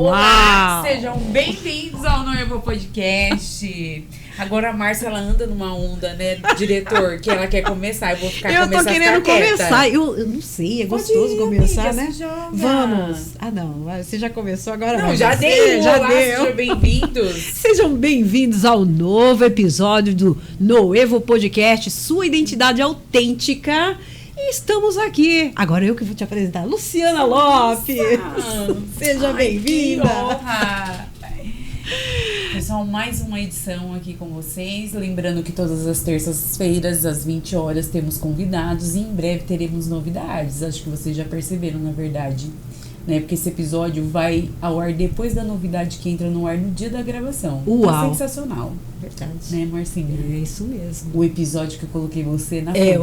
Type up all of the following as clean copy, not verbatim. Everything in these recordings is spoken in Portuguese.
Olá, Uau! sejam bem-vindos ao Noivo Podcast. Agora a Márcia, ela anda numa onda, né, diretor, que ela quer começar. Eu vou ficar Eu tô querendo começar. Eu não sei, é Pode gostoso ir, começar, amiga, né? se joga. Vamos. Ah, não, você já começou agora. Não, vai já você, dei. já Olá, deu. sejam bem-vindos. Sejam bem-vindos ao novo episódio do Noivo Podcast, sua identidade autêntica. E estamos aqui. Agora eu que vou te apresentar, Luciana Lopes. Seja bem-vinda. Que honra. Pessoal, mais uma edição aqui com vocês. Lembrando que todas as terças-feiras, às 20 horas, temos convidados e em breve teremos novidades. Acho que vocês já perceberam, na verdade, né? Porque esse episódio vai ao ar depois da novidade que entra no ar no dia da gravação. Uau. É sensacional. Verdade. Né, Marcinha? É isso mesmo. O episódio que eu coloquei você na É,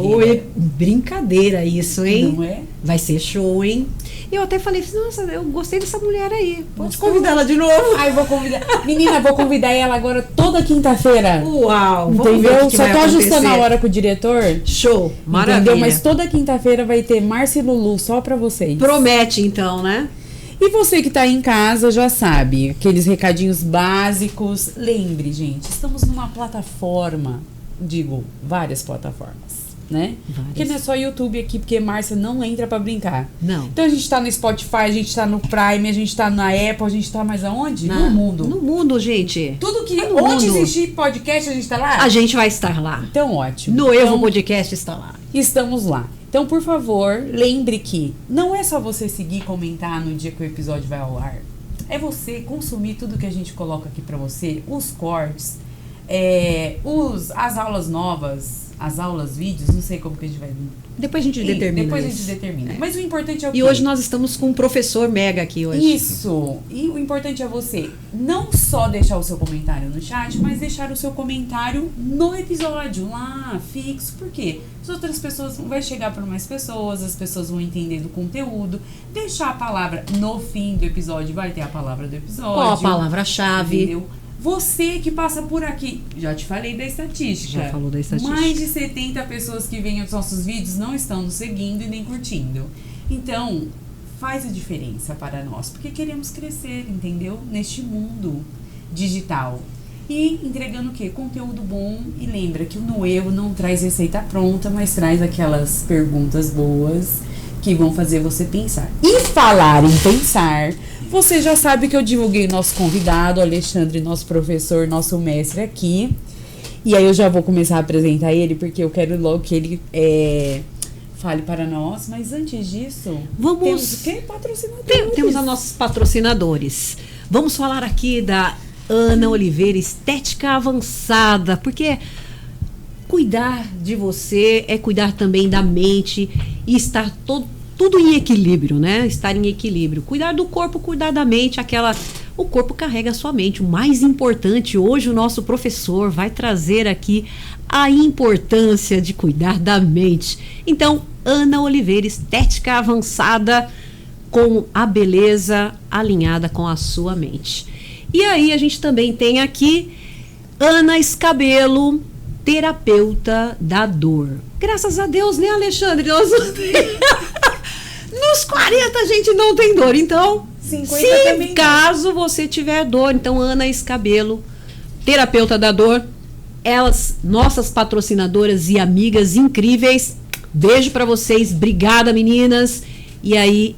brincadeira isso, hein? Não é? Vai ser show, hein? Eu até falei, nossa, eu gostei dessa mulher aí. Pode Gostou? convidar ela de novo. Ai, vou convidar. Menina, vou convidar ela agora toda quinta-feira. Uau! Vamos ver o Entendeu? que Só vai tô ajustando a acontecer. hora com o diretor. Show, maravilha. Entendeu? Mas toda quinta-feira vai ter Márcia e Lulu só pra vocês. Promete então, né? E você que tá aí em casa já sabe, aqueles recadinhos básicos. Lembre, gente, estamos numa plataforma, digo, várias plataformas, né? Várias. Porque não é só YouTube aqui, porque Márcia não entra pra brincar. Não. Então a gente tá no Spotify, a gente tá no Prime, a gente tá na Apple, a gente tá mais aonde? No mundo. No mundo, gente. Tudo que, No onde mundo. existir podcast, a gente tá lá? A gente vai estar lá. Então, ótimo. No Evo Então, Podcast está lá. estamos lá. Então, por favor, lembre que não é só você seguir e comentar no dia que o episódio vai ao ar. É você consumir tudo que a gente coloca aqui pra você, os cortes, as aulas novas, as aulas vídeos, não sei como que a gente vai... Depois a gente determina Depois a isso. gente determina. É. Mas o importante é o quê? E hoje nós estamos com um professor mega aqui hoje. Isso. E o importante é você não só deixar o seu comentário no chat, mas deixar o seu comentário no episódio, lá, fixo. Por quê? As outras pessoas vai chegar para mais pessoas, as pessoas vão entender do conteúdo. Deixar a palavra no fim do episódio, vai ter a palavra do episódio. Qual a palavra-chave? Entendeu? Você que passa por aqui, já te falei da estatística. Já falou da estatística. Mais de 70 pessoas que veem os nossos vídeos não estão nos seguindo e nem curtindo. Então, faz a diferença para nós, porque queremos crescer, entendeu? Neste mundo digital. E entregando o quê? Conteúdo bom. E lembra que o Noevo não traz receita pronta, mas traz aquelas perguntas boas que vão fazer você pensar. E falar em pensar, você já sabe que eu divulguei nosso convidado, Alexandre, nosso professor, nosso mestre aqui. E aí eu já vou começar a apresentar ele, porque eu quero logo que ele fale para nós. Mas antes disso, Vamos... temos o quê? Patrocinadores. Temos os nossos patrocinadores. Vamos falar aqui da Ana Oliveira, Estética Avançada, porque cuidar de você é cuidar também da mente e estar tudo em equilíbrio, né? Estar em equilíbrio. Cuidar do corpo, cuidar da mente, o corpo carrega a sua mente. O mais importante, hoje o nosso professor vai trazer aqui a importância de cuidar da mente. Então, Ana Oliveira, Estética Avançada, com a beleza alinhada com a sua mente. E aí a gente também tem aqui Ana Escabelo, terapeuta da dor. Graças a Deus, né, Alexandre? Nós... Nos 40 a gente não tem dor, então 50 se também caso você tiver dor, então Ana Escabelo, terapeuta da dor, elas, nossas patrocinadoras e amigas incríveis, beijo pra vocês, obrigada meninas, e aí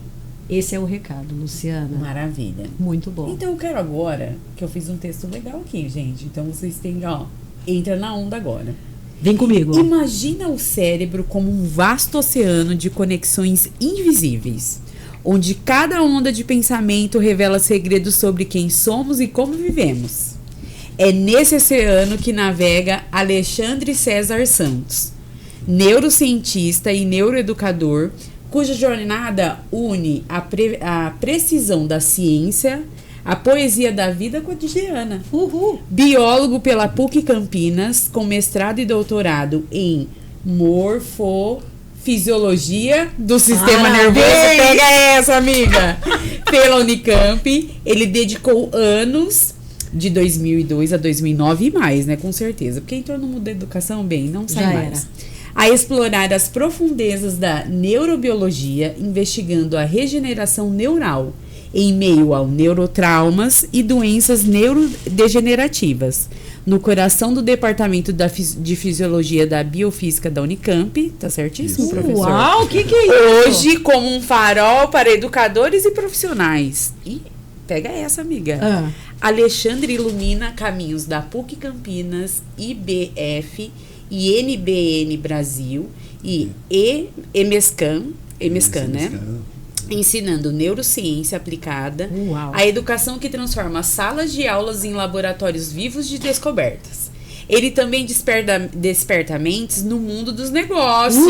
esse é o recado, Luciana. Maravilha. Muito bom. Então eu quero agora, que eu fiz um texto legal aqui, gente, então vocês têm, entra na onda agora. Vem comigo. Imagina o cérebro como um vasto oceano de conexões invisíveis, onde cada onda de pensamento revela segredos sobre quem somos e como vivemos. É nesse oceano que navega Alexandre César Santos, neurocientista e neuroeducador, cuja jornada une a precisão da ciência, a poesia da vida cotidiana. Uhul. Biólogo pela PUC Campinas, com mestrado e doutorado em morfofisiologia do sistema nervoso. Pega essa, amiga! Pela Unicamp, ele dedicou anos, de 2002 a 2009 e mais, né? Com certeza. Porque entrou no mundo da educação, bem, não sai Já mais. era. A explorar as profundezas da neurobiologia, investigando a regeneração neural em meio a neurotraumas e doenças neurodegenerativas, no coração do Departamento de Fisiologia da Biofísica da Unicamp. Tá certíssimo, professor? Uau, o que é isso? Hoje, como um farol para educadores e profissionais. E pega essa, amiga. Alexandre ilumina caminhos da PUC Campinas, IBF e NBN Brasil e EMESCAN, né? Ensinando neurociência aplicada, a educação que transforma salas de aulas em laboratórios vivos de descobertas. Ele também desperta mentes no mundo dos negócios.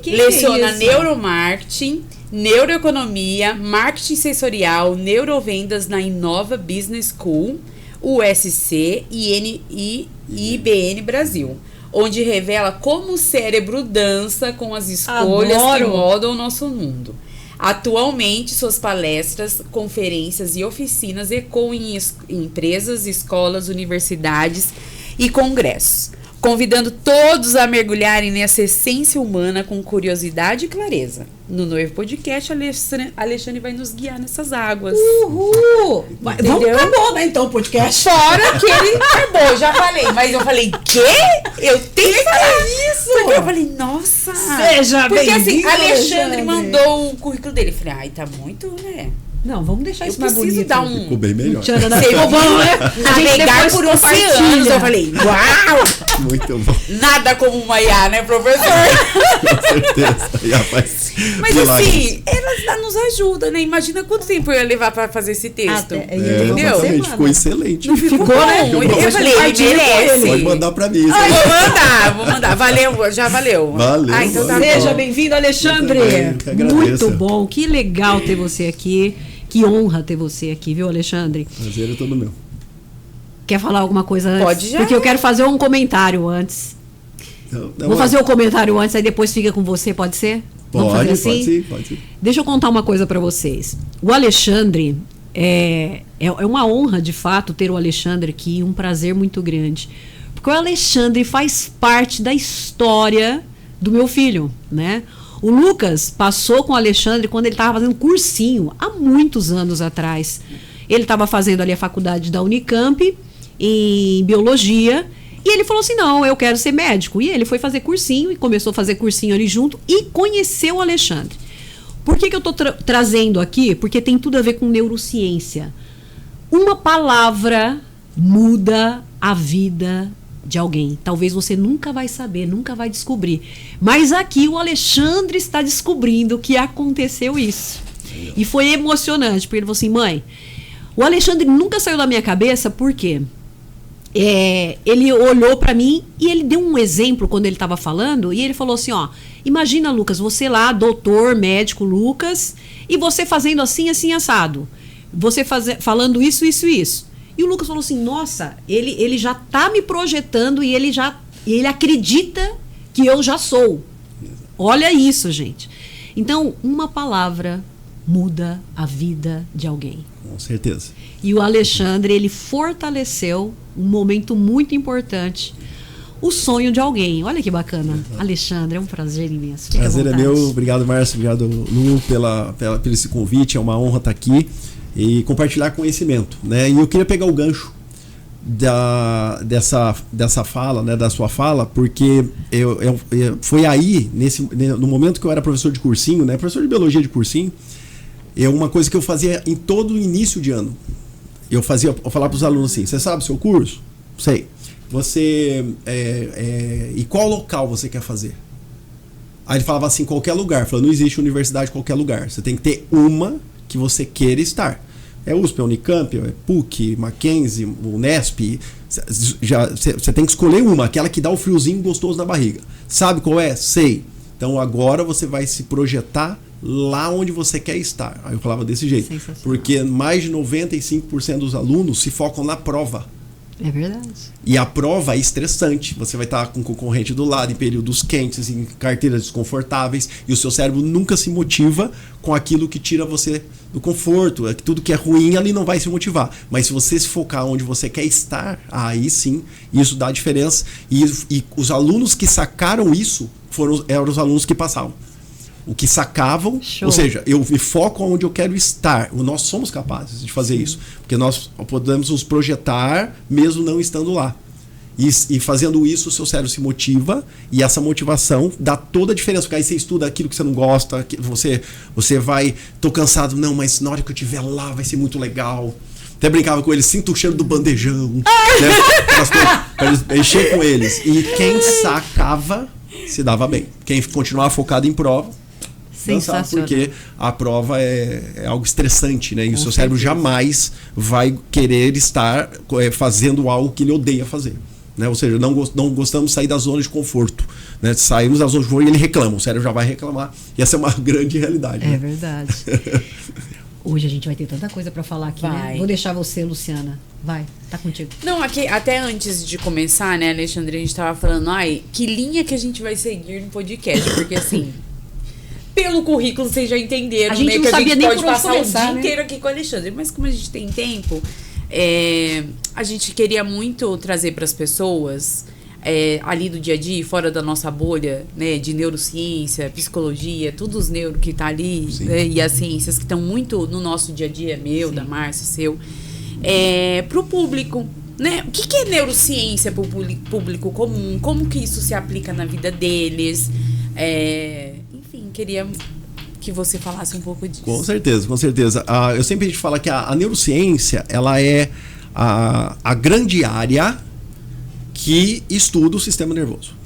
Leciona neuromarketing, neuroeconomia, marketing sensorial, neurovendas na Inova Business School, USC e IBN Brasil, onde revela como o cérebro dança com as escolhas que moldam o nosso mundo. Atualmente, suas palestras, conferências e oficinas ecoam em empresas, escolas, universidades e congressos, convidando todos a mergulharem nessa essência humana com curiosidade e clareza. No Noivo Podcast, Alexandre vai nos guiar nessas águas. Uhul! Acabou, né, então, o podcast. Fora que ele acabou, já falei. Mas eu falei, quê? Eu tenho que falar isso! Porque eu falei, nossa! Seja porque assim, bem-vindo, Alexandre mandou o currículo dele. Eu falei, ai, tá muito, né? Não, vamos deixar isso mais bonito. Eu preciso dar um... Ficou bem melhor. Ficou bom, né? Navegar por oceanos. Eu falei, uau! Muito bom. Nada como uma IA, né, professor? Com certeza. IA faz mas milagres. assim, elas nos ajudam, né? Imagina quanto tempo eu ia levar pra fazer esse texto. Entendeu? Exatamente, ficou excelente. Não ficou, né? Eu falei, ele merece. Pode mandar pra mim. Vou mandar. Valeu, já valeu. Valeu. Então tá Seja bom. bem-vindo, Alexandre. Muito bom, que legal ter você aqui. Que honra ter você aqui, viu, Alexandre? Prazer é todo meu. Quer falar alguma coisa antes? Pode já. Porque eu quero fazer um comentário antes. Vou fazer o comentário antes, aí depois fica com você, pode ser? Vamos fazer assim? Pode sim. Deixa eu contar uma coisa para vocês. O Alexandre, é uma honra, de fato, ter o Alexandre aqui, um prazer muito grande. Porque o Alexandre faz parte da história do meu filho, né? O Lucas passou com o Alexandre quando ele estava fazendo cursinho, há muitos anos atrás. Ele estava fazendo ali a faculdade da Unicamp, em biologia, e ele falou assim, não, eu quero ser médico. E ele foi fazer cursinho, e começou a fazer cursinho ali junto, e conheceu o Alexandre. Por que eu estou trazendo aqui? Porque tem tudo a ver com neurociência. Uma palavra muda a vida de alguém. Talvez você nunca vai saber, nunca vai descobrir. Mas aqui o Alexandre está descobrindo que aconteceu isso. E foi emocionante, porque ele falou assim, mãe, o Alexandre nunca saiu da minha cabeça, por quê? Ele olhou para mim e ele deu um exemplo quando ele estava falando, e ele falou assim, ó, imagina, Lucas, você lá, doutor, médico, Lucas, e você fazendo assim, assim, assado. Você falando isso, isso, isso. E o Lucas falou assim, nossa, ele já tá me projetando e ele acredita que eu já sou. Olha isso, gente. Então, uma palavra muda a vida de alguém. Com certeza. E o Alexandre, ele fortaleceu um momento muito importante, o sonho de alguém. Olha que bacana. Alexandre, é um prazer imenso. Fica prazer é meu. Obrigado, Márcio. Obrigado, Lu, pelo esse convite. É uma honra estar aqui e compartilhar conhecimento, né? E eu queria pegar o gancho dessa fala, né, da sua fala, porque foi aí, no momento que eu era professor de cursinho, né, professor de biologia de cursinho, uma coisa que eu fazia em todo o início de ano. Eu falava para os alunos assim, você sabe o seu curso? Sei. Você, e qual local você quer fazer? Aí ele falava assim, qualquer lugar. Falou, não existe universidade em qualquer lugar. Você tem que ter uma que você queira estar. É USP, é Unicamp, é PUC, Mackenzie, Unesp. Você tem que escolher uma, aquela que dá o friozinho gostoso na barriga. Sabe qual é? Sei. Então agora você vai se projetar lá onde você quer estar. Aí eu falava desse jeito. Porque mais de 95% dos alunos se focam na prova. É verdade. E a prova é estressante. Você vai estar com o concorrente do lado, em períodos quentes, em carteiras desconfortáveis, e o seu cérebro nunca se motiva com aquilo que tira você do conforto. Tudo que é ruim ali não vai se motivar. Mas se você se focar onde você quer estar, aí sim, isso dá diferença. E os alunos que sacaram isso eram os alunos que passavam. o que sacavam. Show. Ou seja, eu me foco onde eu quero estar. Nós somos capazes de fazer isso. Porque nós podemos nos projetar mesmo não estando lá. E fazendo isso, o seu cérebro se motiva, e essa motivação dá toda a diferença. Porque aí você estuda aquilo que você não gosta, você vai, tô cansado, não, mas na hora que eu estiver lá vai ser muito legal. Até brincava com eles, sinto o cheiro do bandejão, né? Pra mexer com eles. E quem sacava se dava bem. Quem continuava focado em prova, dançava, porque a prova é algo estressante, né? E o seu cérebro jamais vai querer estar fazendo algo que ele odeia fazer. Né? Ou seja, não gostamos de sair da zona de conforto. Né? Saímos da zona de conforto e ele reclama, o cérebro já vai reclamar. E essa é uma grande realidade. É né? verdade. Hoje a gente vai ter tanta coisa para falar aqui, né? Vou deixar você, Luciana. Vai, tá contigo. Não, aqui, até antes de começar, né, Alexandre, a gente tava falando, que linha que a gente vai seguir no podcast? Porque assim, pelo currículo vocês já entenderam, a gente não que sabia a gente nem pode por onde passar começar, o dia né? inteiro aqui com o Alexandre, mas como a gente tem tempo, a gente queria muito trazer para as pessoas ali do dia a dia, fora da nossa bolha, né, de neurociência, psicologia, tudo os neuro que tá ali, né, e as ciências que estão muito no nosso dia a dia, meu, da Márcia, seu, pro público, né? O que é neurociência pro público comum? Como que isso se aplica na vida deles? Enfim, queria que você falasse um pouco disso. Com certeza, com certeza. Eu sempre a gente fala que a neurociência, ela é a grande área que estuda o sistema nervoso.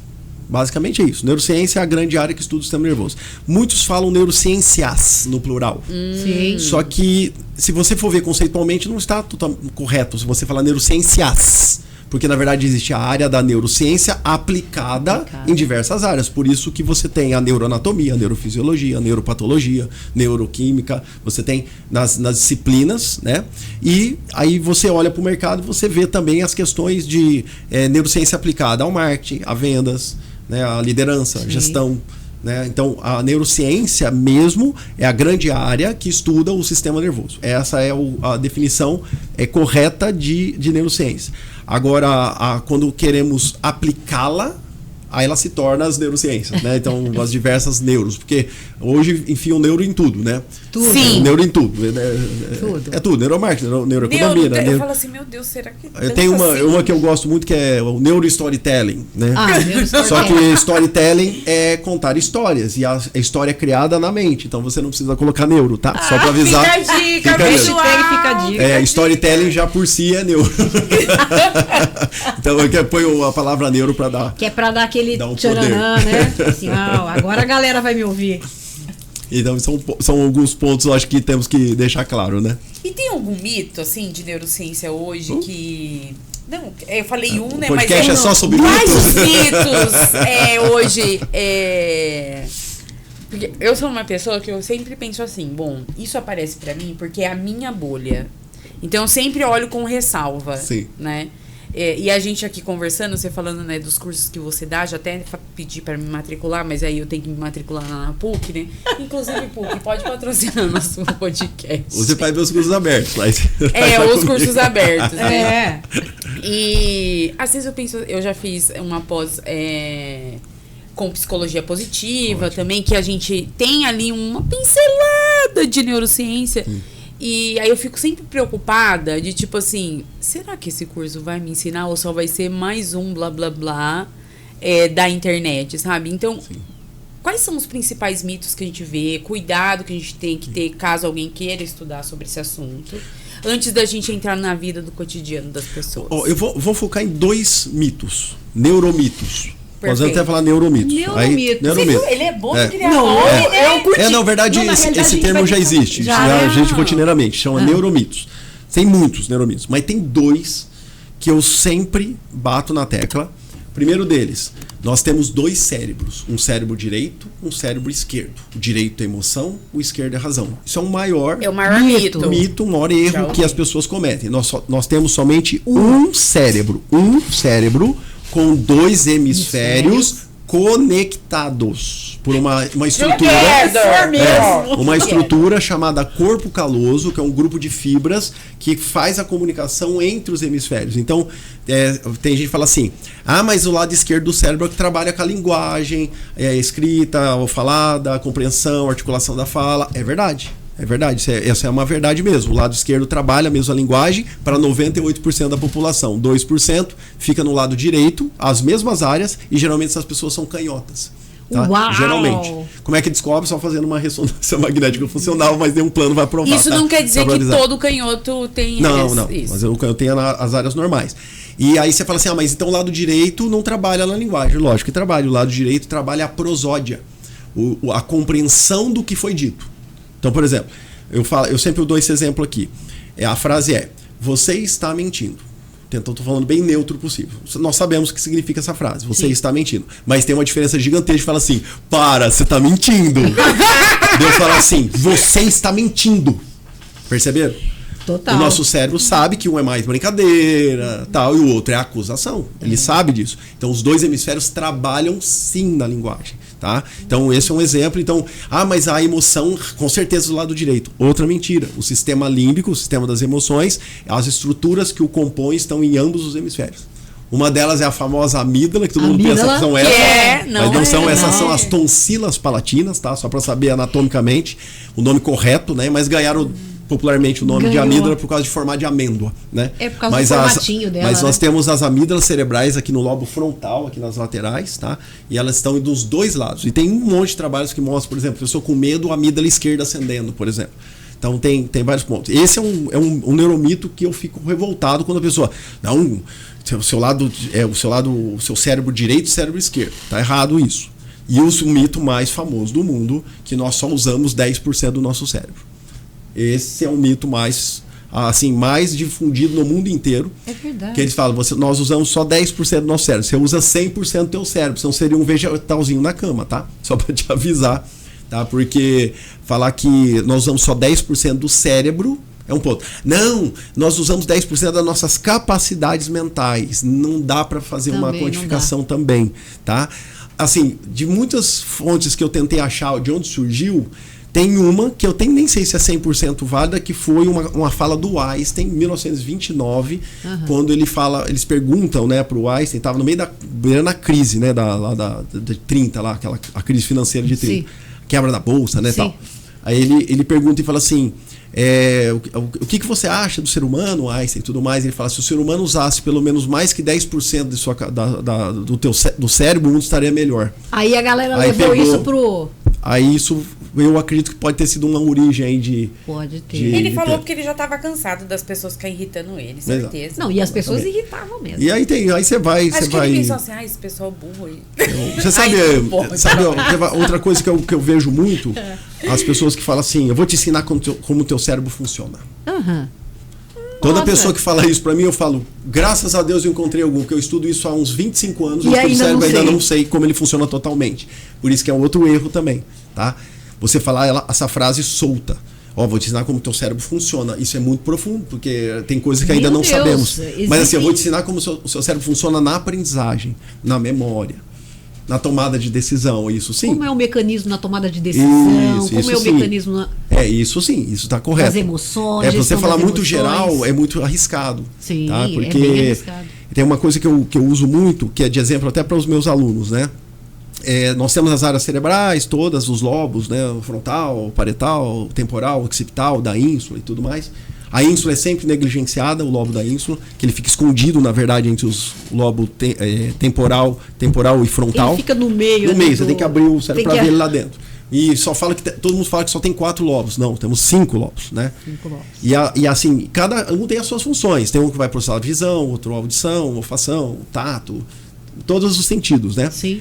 Basicamente é isso. Neurociência é a grande área que estuda o sistema nervoso. Muitos falam neurociências no plural. Sim. Só que, se você for ver conceitualmente, não está totalmente correto se você falar neurociências. Porque, na verdade, existe a área da neurociência aplicada em diversas áreas. Por isso que você tem a neuroanatomia, a neurofisiologia, a neuropatologia, neuroquímica. Você tem nas disciplinas, né? E aí você olha para o mercado e você vê também as questões de neurociência aplicada ao marketing, a vendas, né? A liderança, a gestão. Né? Então, a neurociência mesmo é a grande área que estuda o sistema nervoso. Essa é a definição correta de neurociência. Agora, quando queremos aplicá-la, aí ela se torna as neurociências, né? Então, as diversas neuros, porque hoje enfiam neuro em tudo, né? Tudo. Sim. Neuro em tudo. Tudo. É tudo, neuromarketing, neuroeconomia. Eu falo assim, meu Deus, será que... Tem uma que eu gosto muito que é o neurostorytelling, né? Só que storytelling é contar histórias, e a história é criada na mente, então você não precisa colocar neuro, tá? Só pra avisar. Fica a dica, Fica a dica. Storytelling já por si é neuro. Então eu ponho a palavra neuro pra dar. Que é pra dar aquele Dá um tcharanã, né? Assim, agora a galera vai me ouvir. Então são alguns pontos, eu acho que temos que deixar claro, né? E tem algum mito, assim, de neurociência hoje que... Não, eu falei um, né? O podcast mas é só sobre mais mitos? mitos hoje. Porque eu sou uma pessoa que eu sempre penso assim, bom, isso aparece pra mim porque é a minha bolha. Então eu sempre olho com ressalva, Sim. né? E a gente aqui conversando, você falando, né, dos cursos que você dá, já até pedi para me matricular, mas aí eu tenho que me matricular na PUC, né? Inclusive, PUC, pode patrocinar nosso podcast. Você faz meus cursos abertos. Lá, os cursos abertos, né? É. E às vezes eu penso, eu já fiz uma pós com psicologia positiva também, que a gente tem ali uma pincelada de neurociência. E aí eu fico sempre preocupada de tipo assim, será que esse curso vai me ensinar ou só vai ser mais um blá blá blá da internet, sabe? Então, quais são os principais mitos que a gente vê? Cuidado que a gente tem que ter caso alguém queira estudar sobre esse assunto, antes da gente entrar na vida do cotidiano das pessoas. Eu vou focar em 2 mitos, neuromitos. Nós vamos Perfeito. até falar neuromitos. Neuromito. Ele é bom de criar Não, nome, né? eu curti. Na verdade, Não, na realidade, esse a gente termo vai já ter que existe. falar. A gente rotineiramente chama neuromitos. Tem muitos neuromitos, mas tem 2 que eu sempre bato na tecla. Primeiro deles, nós temos 2 cérebros. Um cérebro direito, um cérebro esquerdo. O direito é emoção, o esquerdo é razão. Isso é o maior mito, o maior erro que as pessoas cometem. Nós temos somente um cérebro com 2 hemisférios conectados por uma estrutura. Uma estrutura chamada corpo caloso, que é um grupo de fibras que faz a comunicação entre os hemisférios. Então, tem gente que fala assim: mas o lado esquerdo do cérebro é que trabalha com a linguagem, escrita ou falada, a compreensão, a articulação da fala. É verdade. É verdade, essa é uma verdade mesmo. O lado esquerdo trabalha a mesma linguagem para 98% da população. 2% fica no lado direito, as mesmas áreas, e geralmente essas pessoas são canhotas. Tá? Uau! Geralmente. Como é que descobre? Só fazendo uma ressonância magnética funcional, mas nenhum plano vai provar. Isso não quer dizer que todo canhoto tem não, mas o canhoto tem as áreas normais. E aí você fala assim: mas então o lado direito não trabalha na linguagem. Lógico que trabalha. O lado direito trabalha a prosódia, a compreensão do que foi dito. Então, por exemplo, eu sempre dou esse exemplo aqui. A frase é: você está mentindo. Então, estou falando bem neutro possível. Nós sabemos o que significa essa frase. Você está mentindo. Mas tem uma diferença gigantesca de falar assim: você está mentindo. Deus fala assim: você está mentindo. Perceberam? Total. O nosso cérebro sabe que um é mais brincadeira, tal, e o outro é acusação. Ele sabe disso. Então, os dois hemisférios trabalham sim na linguagem. Tá? Então, esse é um exemplo. Então, mas a emoção, com certeza, do lado direito. Outra mentira. O sistema límbico, o sistema das emoções, as estruturas que o compõem estão em ambos os hemisférios. Uma delas é a famosa amígdala, que todo mundo pensa que são essas. Mas não são essas, são as tonsilas palatinas, tá? Só para saber anatomicamente o nome correto, né? Mas ganharam popularmente o nome de amígdala por causa de formato de amêndoa, né? É por causa do formatinho dela. Mas nós temos as amígdalas cerebrais aqui no lobo frontal, aqui nas laterais, tá? E elas estão dos dois lados. E tem um monte de trabalhos que mostram, por exemplo, pessoa com medo, a amígdala esquerda acendendo, por exemplo. Então tem vários pontos. Esse é um neuromito que eu fico revoltado quando a pessoa... Não, o seu cérebro direito e o cérebro esquerdo. Tá errado isso. E o mito mais famoso do mundo, que nós só usamos 10% do nosso cérebro. Esse é um mito mais difundido no mundo inteiro. É verdade. Que eles falam: nós usamos só 10% do nosso cérebro. Você usa 100% do teu cérebro. Senão seria um vegetalzinho na cama, tá? Só para te avisar, tá? Porque falar que nós usamos só 10% do cérebro é um ponto. Não, nós usamos 10% das nossas capacidades mentais. Não dá para fazer uma quantificação também, tá? Assim, de muitas fontes que eu tentei achar de onde surgiu, tem uma que eu nem sei se é 100% válida, que foi uma fala do Einstein em 1929, quando eles perguntam, né, para o Einstein, estava no meio da crise, né, de 30 lá, a crise financeira de 30, quebra da bolsa, né, tal. Aí ele pergunta e fala assim: o que você acha do ser humano, Einstein, e tudo mais? Ele fala: se o ser humano usasse pelo menos mais que 10% do cérebro, o mundo estaria melhor. Aí a galera levou isso pro... Aí isso, eu acredito que pode ter sido uma origem aí de... Pode ter. Ele falou porque ele já estava cansado das pessoas ficarem irritando ele, certeza. Não, e as pessoas irritavam mesmo. E aí você vai... Acho que ele pensou assim: esse pessoal burro aí. Você sabe outra coisa que eu vejo muito? As pessoas que falam assim: eu vou te ensinar como o teu cérebro funciona. Toda pessoa que fala isso pra mim, eu falo: graças a Deus eu encontrei algum, que eu estudo isso há uns 25 anos, e o cérebro ainda não sei como ele funciona totalmente. Por isso que é outro erro também, tá? Você falar essa frase solta: vou te ensinar como o teu cérebro funciona. Isso é muito profundo, porque tem coisas que ainda não sabemos. Mas assim, eu vou te ensinar como o seu cérebro funciona na aprendizagem, na memória, na tomada de decisão, isso sim. Como é o mecanismo na tomada de decisão? Como é o mecanismo na... isso sim, isso está correto. As emoções. Você falar muito geral é muito arriscado. Sim, tá? Porque é bem arriscado. Tem uma coisa que eu uso muito, que é de exemplo até para os meus alunos, né? Nós temos as áreas cerebrais, todas, os lobos, né? O frontal, o parietal, o temporal, o occipital, da ínsula e tudo mais. A ínsula é sempre negligenciada, o lobo da ínsula, que ele fica escondido, na verdade, entre o lobo temporal e frontal. Ele fica no meio. No meio, você tem que abrir o cérebro para ver ele lá dentro. E só fala que todo mundo fala que só tem 4 lobos. Não, temos 5 lobos, né? 5 lobos. E assim, cada um tem as suas funções. Tem um que vai processar a visão, outro a audição, olfação, tato, todos os sentidos, né? Sim.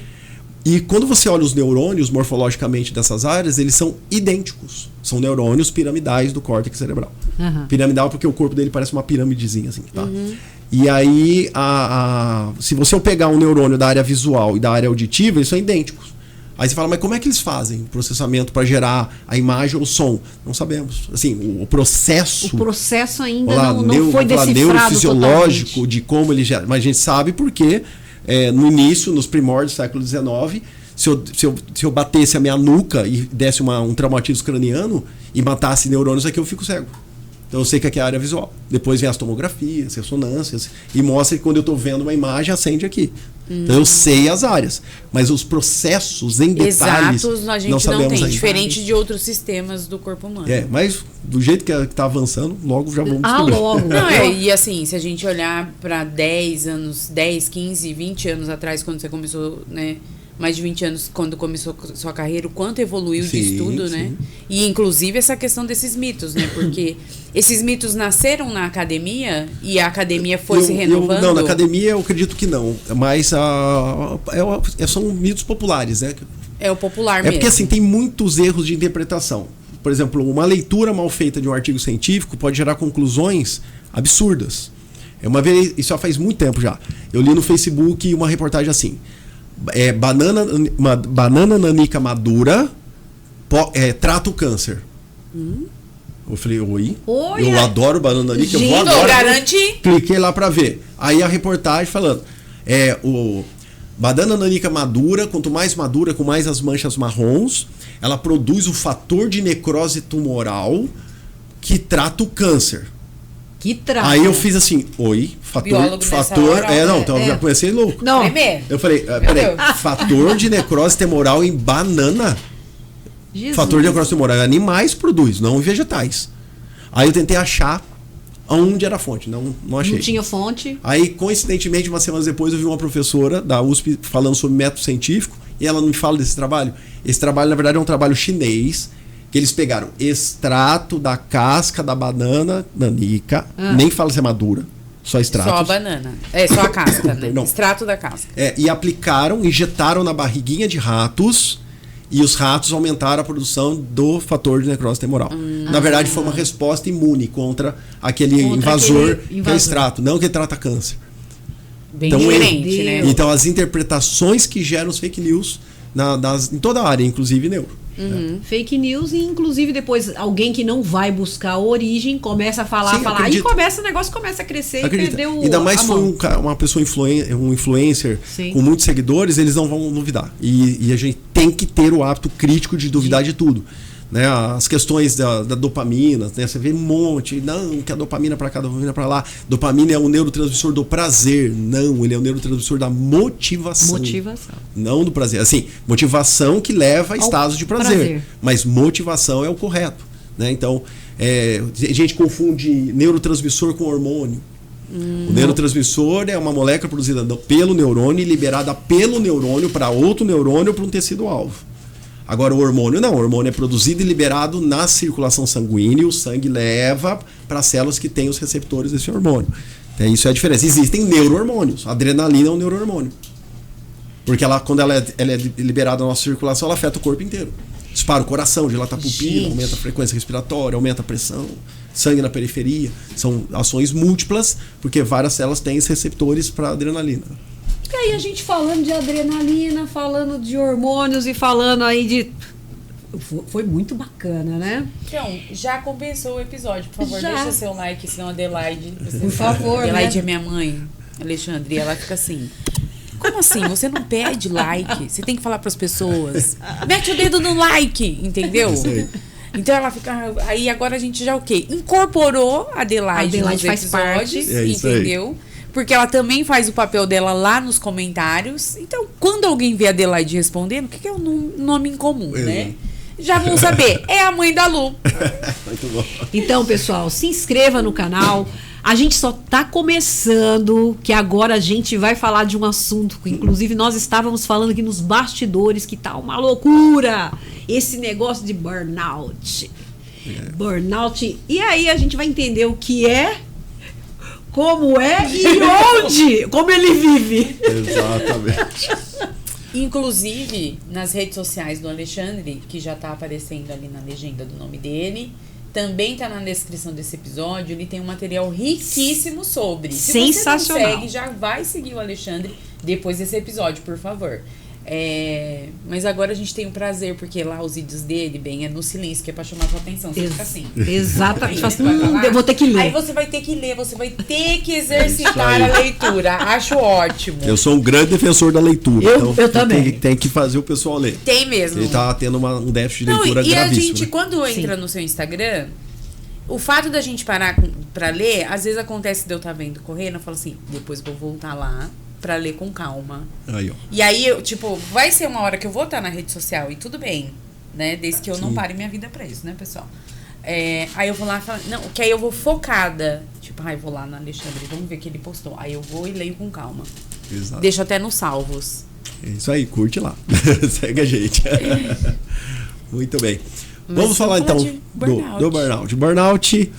E quando você olha os neurônios morfologicamente dessas áreas, eles são idênticos. São neurônios piramidais do córtex cerebral. Piramidal porque o corpo dele parece uma piramidezinha, assim, tá? E aí, se você pegar um neurônio da área visual e da área auditiva, eles são idênticos. Aí você fala: mas como é que eles fazem o processamento para gerar a imagem ou o som? Não sabemos. Assim, o processo... O processo ainda não foi decifrado neurofisiológico totalmente. de como ele gera. Mas a gente sabe porque no início, nos primórdios do século XIX, se eu batesse a minha nuca e desse um traumatismo craniano e matasse neurônios aqui, eu fico cego. Então eu sei que aqui é a área visual. Depois vem as tomografias, ressonâncias, e mostra que quando eu estou vendo uma imagem, acende aqui. Então eu sei as áreas, mas os processos em detalhes a gente não sabemos tem, ainda. diferente de outros sistemas do corpo humano. Mas do jeito que está avançando, logo já vamos descobrir. Logo. Não, e assim, se a gente olhar para 10 anos, 10, 15, 20 anos atrás, quando você começou, né? Mais de 20 anos, quando começou sua carreira, o quanto evoluiu de estudo, né? E inclusive essa questão desses mitos, né? Porque esses mitos nasceram na academia e a academia foi se renovando? Não, na academia eu acredito que não. Mas são mitos populares, né? É o popular mesmo. É porque assim, tem muitos erros de interpretação. Por exemplo, uma leitura mal feita de um artigo científico pode gerar conclusões absurdas. Uma vez, isso já faz muito tempo já, eu li no Facebook uma reportagem assim: banana nanica madura trata o câncer. Eu falei, oi? Eu adoro banana nanica, eu vou agora. Garante. Cliquei lá pra ver. Aí a reportagem falando, o banana nanica madura, quanto mais madura, com mais as manchas marrons, ela produz o fator de necrose tumoral que trata o câncer. Aí eu fiz assim, fator, já comecei louco. Não. Eu falei, peraí, fator de necrose tumoral em banana? Jesus. Fator de necrose tumoral em animais produz, não em vegetais. Aí eu tentei achar onde era a fonte, não achei. Não tinha fonte. Aí, coincidentemente, umas semanas depois, eu vi uma professora da USP falando sobre método científico, e ela me fala desse trabalho. Esse trabalho, na verdade, é um trabalho chinês, que eles pegaram extrato da casca da banana nanica, nem fala se é madura, só extrato. Só a banana. Só a casca, né? Extrato da casca. E aplicaram, injetaram na barriguinha de ratos, e os ratos aumentaram a produção do fator de necrose tumoral. Na verdade, foi uma resposta imune contra aquele invasor que é o extrato, não que trata câncer. Bem diferente, né? Então, as interpretações que geram os fake news em toda a área, inclusive neuro. Fake news, e inclusive depois alguém que não vai buscar a origem começa a falar, e o negócio começa a crescer. Acredita. E perdeu ainda mais se for uma pessoa um influencer com muitos seguidores, eles não vão duvidar. E a gente tem que ter o hábito crítico de duvidar de tudo. Né, as questões da dopamina, né, você vê um monte, não, que a dopamina para cá, a dopamina para lá. Dopamina é o neurotransmissor do prazer. Não, ele é o neurotransmissor da motivação. Não do prazer. Assim, motivação que leva a estados de prazer. Mas motivação é o correto. Né? Então, a gente confunde neurotransmissor com hormônio. O neurotransmissor é uma molécula produzida pelo neurônio e liberada pelo neurônio para outro neurônio para um tecido-alvo. Agora, o hormônio não. O hormônio é produzido e liberado na circulação sanguínea. O sangue leva para as células que têm os receptores desse hormônio. Então, isso é a diferença. Existem neurohormônios. A adrenalina é um neurohormônio. Porque quando ela é liberada na nossa circulação, ela afeta o corpo inteiro. Dispara o coração, dilata a pupila, aumenta a frequência respiratória, aumenta a pressão, sangue na periferia. São ações múltiplas, porque várias células têm esses receptores para adrenalina. E aí a gente falando de adrenalina, falando de hormônios e falando aí de... Foi muito bacana, né? Então, já compensou o episódio. Por favor, deixa seu like, senão a Adelaide... Por favor, Adelaide é minha mãe, Alexandre, e ela fica assim... Como assim? Você não pede like? Você tem que falar pras pessoas. Mete o dedo no like, entendeu? Então ela fica... Aí agora a gente já o quê? Incorporou a Adelaide nos faz episódios, entendeu? Porque ela também faz o papel dela lá nos comentários. Então, quando alguém vê a Adelaide respondendo, o que é um nome incomum, né? Já vão saber. É a mãe da Lu. Muito bom. Então, pessoal, se inscreva no canal. A gente só tá começando, que agora a gente vai falar de um assunto que, inclusive, nós estávamos falando aqui nos bastidores, que tá uma loucura. Esse negócio de burnout. Burnout. E aí a gente vai entender o que é, como é e onde, como ele vive. Exatamente. Inclusive, nas redes sociais do Alexandre, que já tá aparecendo ali na legenda do nome dele, também tá na descrição desse episódio, ele tem um material riquíssimo sobre. Sensacional. Se você não segue, já vai seguir o Alexandre depois desse episódio, por favor. Mas agora a gente tem o prazer, porque lá os vídeos dele, bem, é no silêncio, que é pra chamar sua atenção. Você fica assim. Exatamente. Eu vou ter que ler. Aí você vai ter que ler, você vai ter que exercitar a leitura. Acho ótimo. Eu sou um grande defensor da leitura. Eu também. Tem que fazer o pessoal ler. Tem mesmo. Ele tá tendo um déficit de leitura e gravíssimo. a gente, né? quando entra no seu Instagram, o fato da gente parar pra ler, às vezes acontece de eu estar vendo correndo, eu falo assim, depois vou voltar lá pra ler com calma. Aí, ó. E aí, vai ser uma hora que eu vou estar na rede social e tudo bem, né? Desde que eu não pare minha vida pra isso, né, pessoal? Aí eu vou lá e falo, não, que aí eu vou focada. Tipo, eu vou lá no Alexandre, vamos ver o que ele postou. Aí eu vou e leio com calma. Exato. Deixo até nos salvos. É isso aí, curte lá. Segue a gente. Muito bem. Vamos falar então do burnout. Burnout,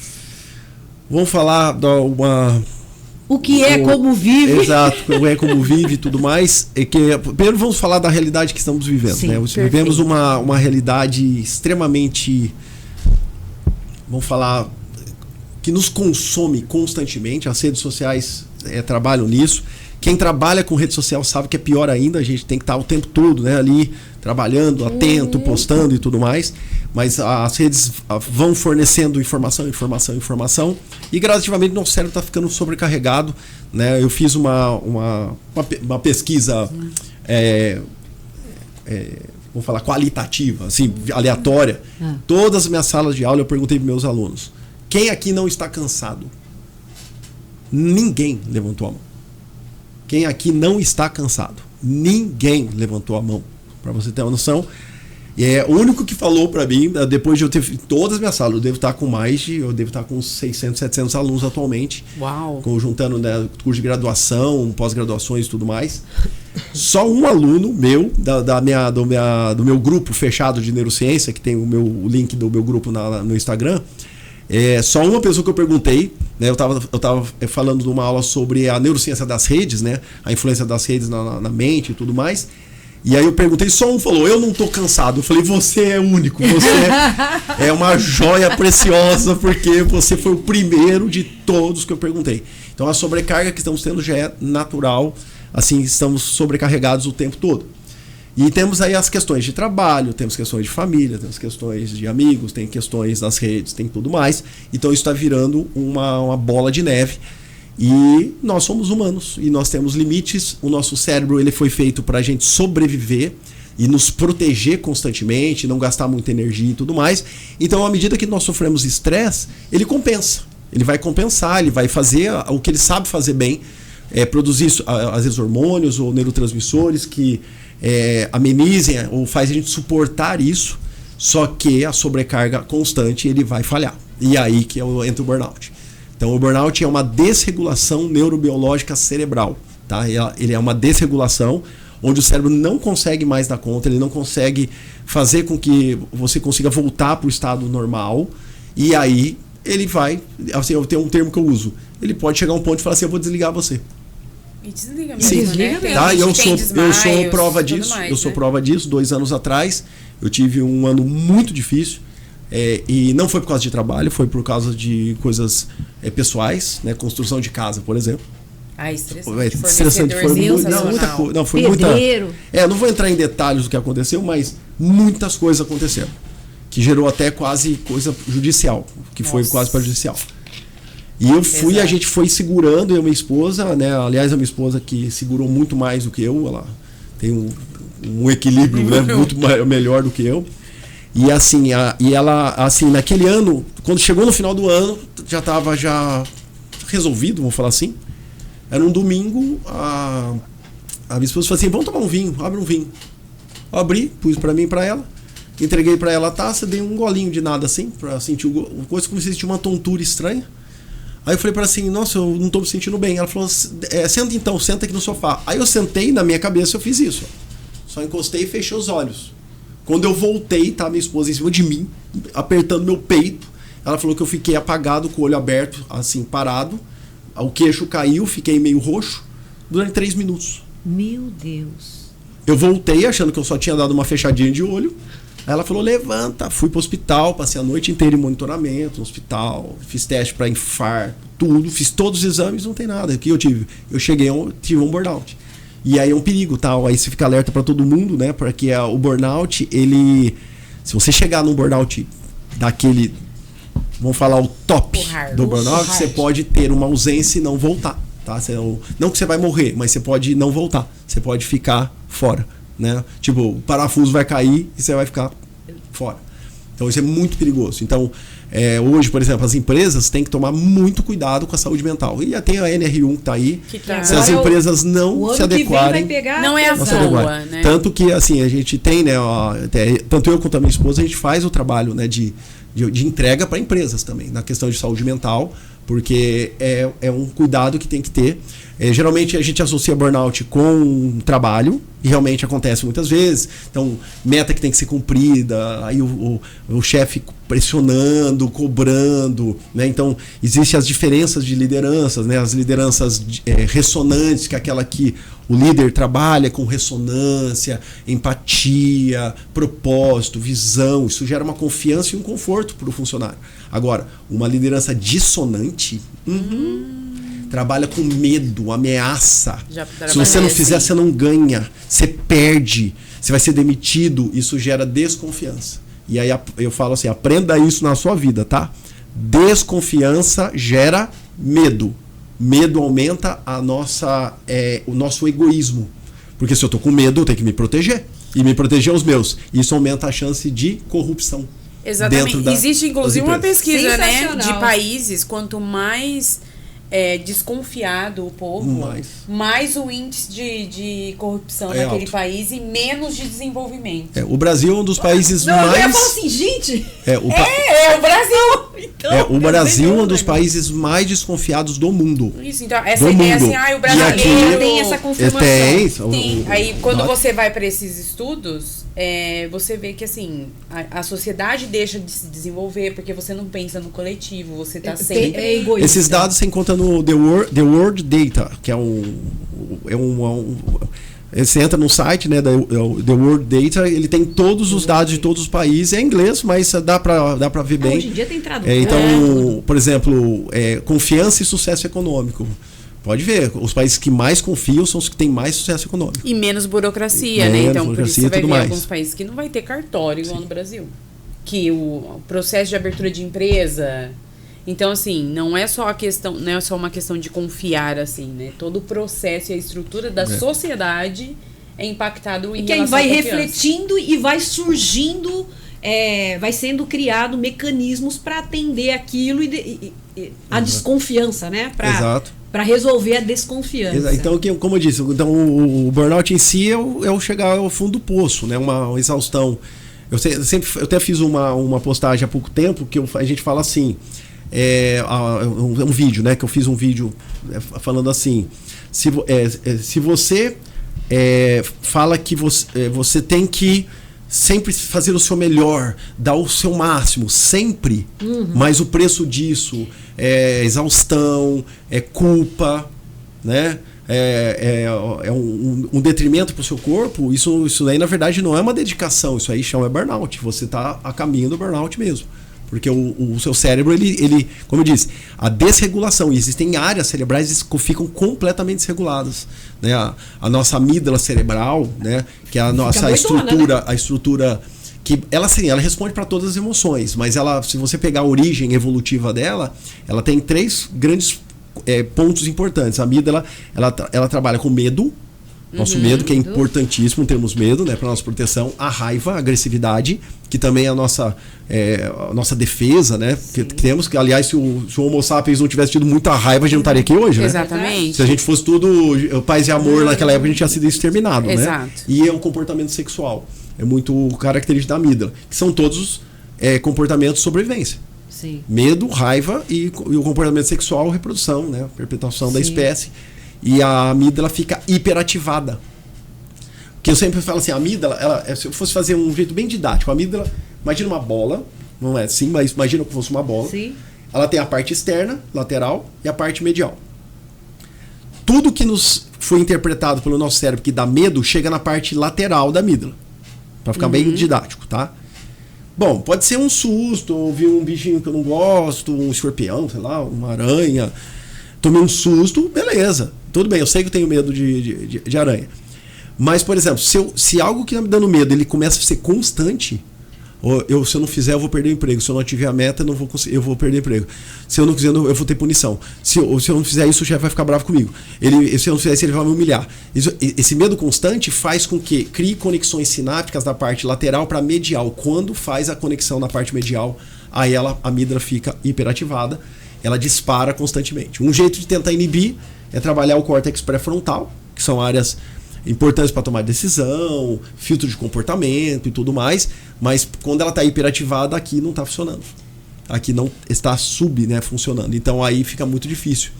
vamos falar o que é, como vive. Exato, como vive e tudo mais. Primeiro vamos falar da realidade que estamos vivendo. Sim, né? Vivemos uma realidade extremamente, vamos falar, que nos consome constantemente. As redes sociais trabalham nisso. Quem trabalha com rede social sabe que é pior ainda. A gente tem que estar o tempo todo, né, ali trabalhando, atento, postando e tudo mais. Mas as redes vão fornecendo informação. E gradativamente nosso cérebro está ficando sobrecarregado. Né? Eu fiz uma pesquisa, vamos falar, qualitativa, assim, aleatória. Todas as minhas salas de aula eu perguntei para meus alunos: quem aqui não está cansado? Ninguém levantou a mão. Quem aqui não está cansado? Ninguém levantou a mão. Para você ter uma noção. O único que falou para mim, depois de eu ter todas as minhas salas, eu devo estar com uns 600, 700 alunos atualmente. Uau! Juntando, né, curso de graduação, pós-graduações e tudo mais. Só um aluno meu, do meu grupo fechado de neurociência, que tem o link do meu grupo no Instagram, só uma pessoa que eu perguntei, né, eu tava falando de uma aula sobre a neurociência das redes, né, a influência das redes na mente e tudo mais. E aí eu perguntei, só um falou: eu não tô cansado. Eu falei: você é único, você é uma joia preciosa, porque você foi o primeiro de todos que eu perguntei. Então a sobrecarga que estamos tendo já é natural, assim, estamos sobrecarregados o tempo todo. E temos aí as questões de trabalho, temos questões de família, temos questões de amigos, tem questões das redes, tem tudo mais. Então isso está virando uma bola de neve. E nós somos humanos e nós temos limites. O nosso cérebro ele foi feito para a gente sobreviver e nos proteger constantemente, não gastar muita energia e tudo mais. Então, à medida que nós sofremos estresse, ele compensa. Ele vai compensar, ele vai fazer o que ele sabe fazer bem, produzir às vezes hormônios ou neurotransmissores que amenizem ou faz a gente suportar isso. Só que a sobrecarga constante ele vai falhar. E aí que entra o burnout. Então o burnout é uma desregulação neurobiológica cerebral, tá? Ele é uma desregulação onde o cérebro não consegue mais dar conta, ele não consegue fazer com que você consiga voltar para o estado normal, e aí ele vai, assim, eu tenho um termo que eu uso, ele pode chegar a um ponto e falar assim: eu vou desligar você. E desliga mesmo, né? Desliga mesmo. Tá? Eu sou prova tudo disso, mais, eu sou né? prova disso. 2 anos atrás eu tive um ano muito difícil. E não foi por causa de trabalho, foi por causa de coisas pessoais, né? Construção de casa, por exemplo. Estressante. Foi muita coisa. Não, foi muita. Não vou entrar em detalhes do que aconteceu, mas muitas coisas aconteceram. Que gerou até quase coisa judicial, que foi quase para judicial. E eu fui, a gente foi segurando, eu e minha esposa, né? Aliás, a minha esposa que segurou muito mais do que eu, ela tem um equilíbrio, né? Muito melhor do que eu. E assim, ela, assim, naquele ano, quando chegou no final do ano, já estava resolvido, vamos falar assim. Era um domingo, a minha esposa falou assim: vamos tomar um vinho, abre um vinho. Eu abri, pus para mim e para ela, entreguei para ela a taça, dei um golinho de nada assim, para sentir coisa, comecei a sentir uma tontura estranha. Aí eu falei para ela assim: nossa, eu não tô me sentindo bem. Ela falou: senta aqui no sofá. Aí eu sentei, na minha cabeça eu fiz isso. Só encostei e fechei os olhos. Quando eu voltei, tá minha esposa em cima de mim, apertando meu peito. Ela falou que eu fiquei apagado, com o olho aberto, assim, parado. O queixo caiu, fiquei meio roxo, durante 3 minutos. Meu Deus. Eu voltei achando que eu só tinha dado uma fechadinha de olho. Aí ela falou: levanta. Fui pro hospital, passei a noite inteira em monitoramento no hospital. Fiz teste para infarto, tudo. Fiz todos os exames, não tem nada. O que eu tive? Eu tive um burnout. E aí é um perigo, tal. Aí você fica alerta para todo mundo, né? Porque o burnout, se você chegar num burnout daquele, vamos falar o top do burnout, você pode ter uma ausência e não voltar, tá? Não que você vai morrer, mas você pode não voltar. Você pode ficar fora, né? Tipo, o parafuso vai cair e você vai ficar fora. Então isso é muito perigoso. Então, hoje, por exemplo, as empresas têm que tomar muito cuidado com a saúde mental. E tem a NR1 que está aí. Se as empresas não se adequarem, não é a boa, né? Tanto que, assim, a gente tem, né? Tanto eu quanto a minha esposa, a gente faz o trabalho, né, de entrega para empresas também, na questão de saúde mental, porque é um cuidado que tem que ter. Geralmente a gente associa burnout com trabalho, e realmente acontece muitas vezes. Então, meta que tem que ser cumprida, aí o chefe pressionando, cobrando, né? Então, existem as diferenças de lideranças, né? As lideranças ressonantes, que é aquela que o líder trabalha com ressonância, empatia, propósito, visão. Isso gera uma confiança e um conforto para o funcionário. Agora, uma liderança dissonante trabalha com medo, ameaça. Se você não fizer, você não ganha, você perde, você vai ser demitido. Isso gera desconfiança. E aí eu falo assim, aprenda isso na sua vida, tá? Desconfiança gera medo. Medo aumenta o nosso egoísmo. Porque se eu tô com medo, eu tenho que me proteger. E me proteger aos meus. Isso aumenta a chance de corrupção. Exatamente. Existe, inclusive, uma pesquisa, né, de países, quanto mais desconfiado o povo, mais o índice de corrupção naquele alto. País e menos de desenvolvimento. O Brasil é um dos países mais... Eu ia falar assim, gente... o Brasil! Então, o Brasil é um dos países mais desconfiados do mundo. Isso, então, essa ideia assim, o brasileiro... Aqui, tem essa confirmação. Tem. Aí, quando você vai para esses estudos, você vê que, assim, a sociedade deixa de se desenvolver porque você não pensa no coletivo, você tá sempre... egoísta. Esses dados você encontra no The World Data, que você entra no site, né, The World Data, ele tem todos os dados de todos os países, é em inglês, mas dá pra ver bem. Hoje em dia tem tradução. Então, por exemplo, confiança e sucesso econômico. Pode ver, os países que mais confiam são os que têm mais sucesso econômico. E menos burocracia, né? Então, por isso você vai ver alguns países que não vai ter cartório igual no Brasil. Que o processo de abertura de empresa... Então, assim, não é só uma questão de confiar, assim, né? Todo o processo e a estrutura da sociedade é impactado em relação à confiança. Vai refletindo e vai surgindo, vai sendo criado mecanismos para atender aquilo e a desconfiança, né? Exato. Para resolver a desconfiança. Então, como eu disse, o burnout em si é chegar ao fundo do poço, né? Uma exaustão. Eu até fiz uma postagem há pouco tempo que a gente fala assim... um vídeo, né? Que eu fiz um vídeo falando assim: se você fala que você tem que sempre fazer o seu melhor, dar o seu máximo, sempre, mas o preço disso é exaustão, é culpa, né? Um detrimento para o seu corpo. Isso aí, na verdade, não é uma dedicação, isso aí chama burnout. Você está a caminho do burnout mesmo. Porque o seu cérebro, ele, como eu disse, a desregulação, e existem áreas cerebrais que ficam completamente desreguladas, né? A nossa amígdala cerebral, né? Que é a nossa estrutura, né? A estrutura que ela responde para todas as emoções, mas se você pegar a origem evolutiva dela, ela tem 3 grandes pontos importantes. A amígdala, ela trabalha com medo. Nosso medo, que é importantíssimo, temos medo, né, para nossa proteção, a raiva, a agressividade, que também é a nossa defesa, né, que temos, que aliás, se o Homo sapiens não tivesse tido muita raiva, a gente não estaria aqui hoje, né? Exatamente. Se a gente fosse tudo paz e amor naquela época, a gente tinha sido exterminado, Exato. Né? E é um comportamento sexual, é muito característico da amígdala, que são todos comportamentos de sobrevivência. Sim. Medo, raiva e o comportamento sexual, reprodução, né, perpetuação da espécie. E a amígdala fica hiperativada. Porque eu sempre falo assim, a amígdala, se eu fosse fazer um jeito bem didático, a amígdala, imagina uma bola, não é assim, mas imagina que fosse uma bola. Sim. Ela tem a parte externa, lateral, e a parte medial. Tudo que nos foi interpretado pelo nosso cérebro que dá medo, chega na parte lateral da amígdala. Pra ficar bem didático, tá? Bom, pode ser um susto, ouvir um bichinho que eu não gosto, um escorpião, sei lá, uma aranha... Tomei um susto, beleza. Tudo bem, eu sei que eu tenho medo de aranha. Mas, por exemplo, se algo que está me dando medo, ele começa a ser constante, se eu não fizer, eu vou perder o emprego. Se eu não atingir a meta, eu vou perder o emprego. Se eu não fizer, eu vou ter punição. Se eu não fizer isso, o chefe vai ficar bravo comigo. Se eu não fizer isso, ele vai me humilhar. Esse medo constante faz com que crie conexões sinápticas da parte lateral para medial. Quando faz a conexão na parte medial, aí a amígdala fica hiperativada, ela dispara constantemente. Um jeito de tentar inibir é trabalhar o córtex pré-frontal, que são áreas importantes para tomar decisão, filtro de comportamento e tudo mais, mas quando ela está hiperativada, aqui não está funcionando. Aqui não está funcionando. Então aí fica muito difícil.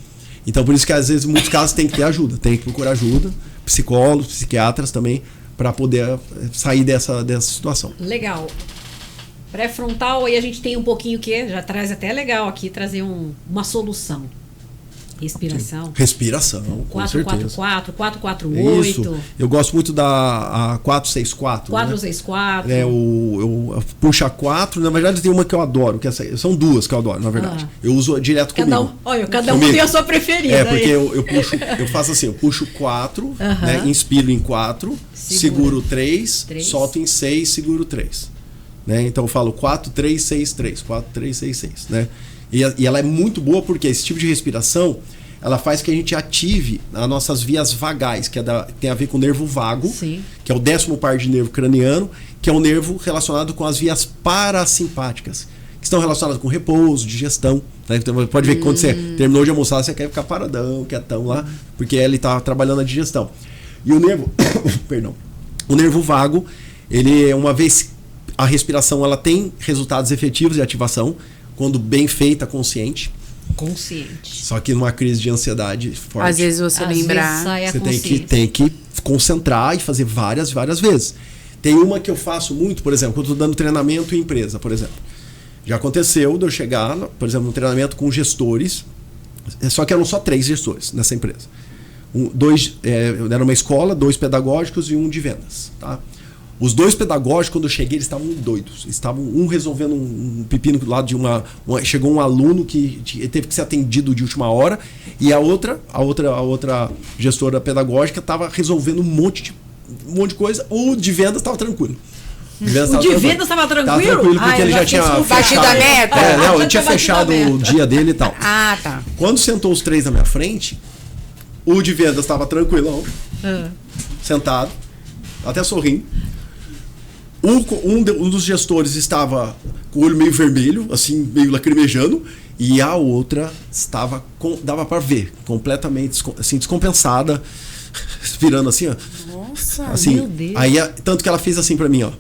Então por isso que às vezes, em muitos casos, tem que ter ajuda, tem que procurar ajuda, psicólogos, psiquiatras também, para poder sair dessa situação. Legal. Pré-frontal, aí a gente tem um pouquinho que já traz até legal aqui, trazer uma solução. Respiração. Respiração, com certeza. 444, 448. Isso. Eu gosto muito da 464. 464. Né? Eu puxo a 4. Na verdade, tem uma que eu adoro. São duas que eu adoro, na verdade. Eu uso direto comigo. Cada um tem a sua preferida. Porque eu faço assim, eu puxo 4, né? Inspiro em 4, seguro 3, solto em 6, seguro 3. Né? Então eu falo 4, 3, 6, 3. 4, 3, 6, 6. Né? E ela é muito boa porque esse tipo de respiração, ela faz que a gente ative as nossas vias vagais, que tem a ver com o nervo vago, sim, que é o 10º par de nervo craniano, que é o nervo relacionado com as vias parasimpáticas, que estão relacionadas com repouso, digestão. Né? Então, pode ver que quando você terminou de almoçar, você quer ficar paradão, quietão lá, porque ele está trabalhando a digestão. E o nervo, o nervo vago, ele, uma vez a respiração, ela tem resultados efetivos de ativação, quando bem feita, consciente. Só que numa crise de ansiedade forte, às vezes você lembrar, você tem que concentrar e fazer várias vezes. Tem uma que eu faço muito, por exemplo, quando eu estou dando treinamento em empresa, por exemplo. Já aconteceu de eu chegar, por exemplo, num treinamento com gestores, só que eram só 3 gestores nessa empresa. Era uma escola, 2 pedagógicos e 1 de vendas, tá? Os 2 pedagógicos, quando eu cheguei, eles estavam doidos. Estavam resolvendo um pepino do lado de chegou um aluno que teve que ser atendido de última hora, e a outra gestora pedagógica estava resolvendo um monte de coisa. O de vendas estava tranquilo. O de vendas estava tranquilo? Estava tranquilo, porque ele já tinha fechado a meta. Ele tinha fechado o dia dele e tal. Ah, tá. Quando sentou os 3 na minha frente, o de vendas estava tranquilão, sentado, até sorrindo. Um dos gestores estava com o olho meio vermelho, assim, meio lacrimejando, e a outra dava para ver, completamente assim, descompensada, virando assim, ó. Nossa, assim, meu Deus. Aí, tanto que ela fez assim para mim, ó.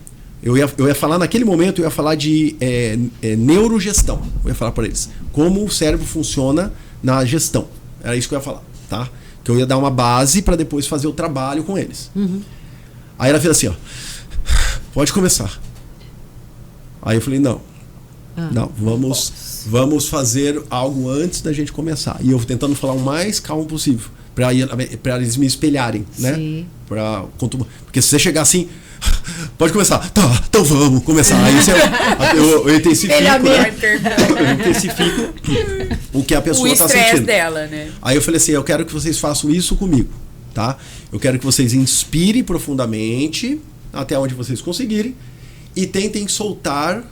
Eu ia falar naquele momento, eu ia falar de neurogestão. Eu ia falar para eles como o cérebro funciona na gestão. Era isso que eu ia falar, tá? Que eu ia dar uma base para depois fazer o trabalho com eles. Aí ela fez assim, ó. Pode começar. Aí eu falei, não, vamos fazer algo antes da gente começar. E eu tentando falar o mais calmo possível, para eles me espelharem, né? Sim. Porque se você chegar assim, pode começar. Tá, então vamos começar. Aí eu intensifico, eu intensifico o que a pessoa está sentindo. O estresse dela, né? Aí eu falei assim, eu quero que vocês façam isso comigo, tá? Eu quero que vocês inspirem profundamente, até onde vocês conseguirem, e tentem soltar,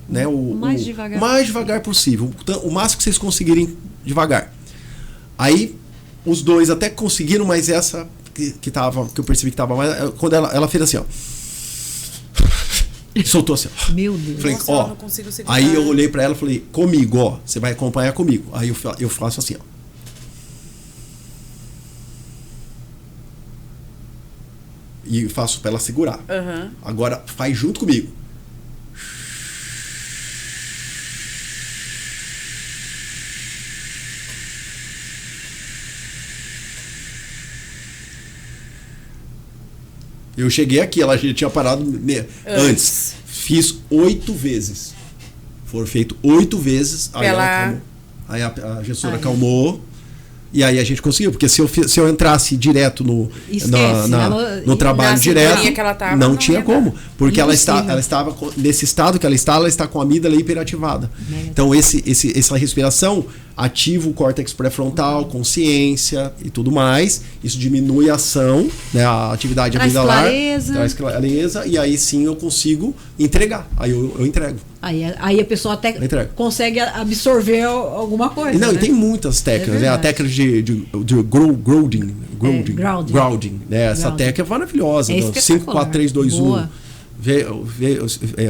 né, o mais devagar possível, o máximo que vocês conseguirem devagar. Aí os 2 até conseguiram, mas essa que eu percebi que estava mais, quando ela fez assim, ó, soltou assim, ó. Meu Deus. Falei, nossa, eu não consigo segurar. Aí eu olhei para ela e falei, comigo, ó, você vai acompanhar comigo. Aí eu faço assim, ó. E faço para ela segurar. Agora faz junto comigo. Eu cheguei aqui, ela já tinha parado antes. Fiz 8 vezes. Foram feitos 8 vezes. Aí a gestora acalmou. E aí a gente conseguiu, porque se eu entrasse direto no trabalho direto, não tinha como. Porque ela estava nesse estado que ela está com a amígdala hiperativada. Então essa respiração ativa o córtex pré-frontal, consciência e tudo mais. Isso diminui a ação, né, a atividade amigdalar. Traz clareza. E aí sim eu consigo entregar. Aí eu entrego. Aí a pessoa até consegue absorver alguma coisa. Não, né? e tem muitas técnicas, né? A técnica de grounding, né? Essa técnica é maravilhosa. 5, 4, 3, 2, 1.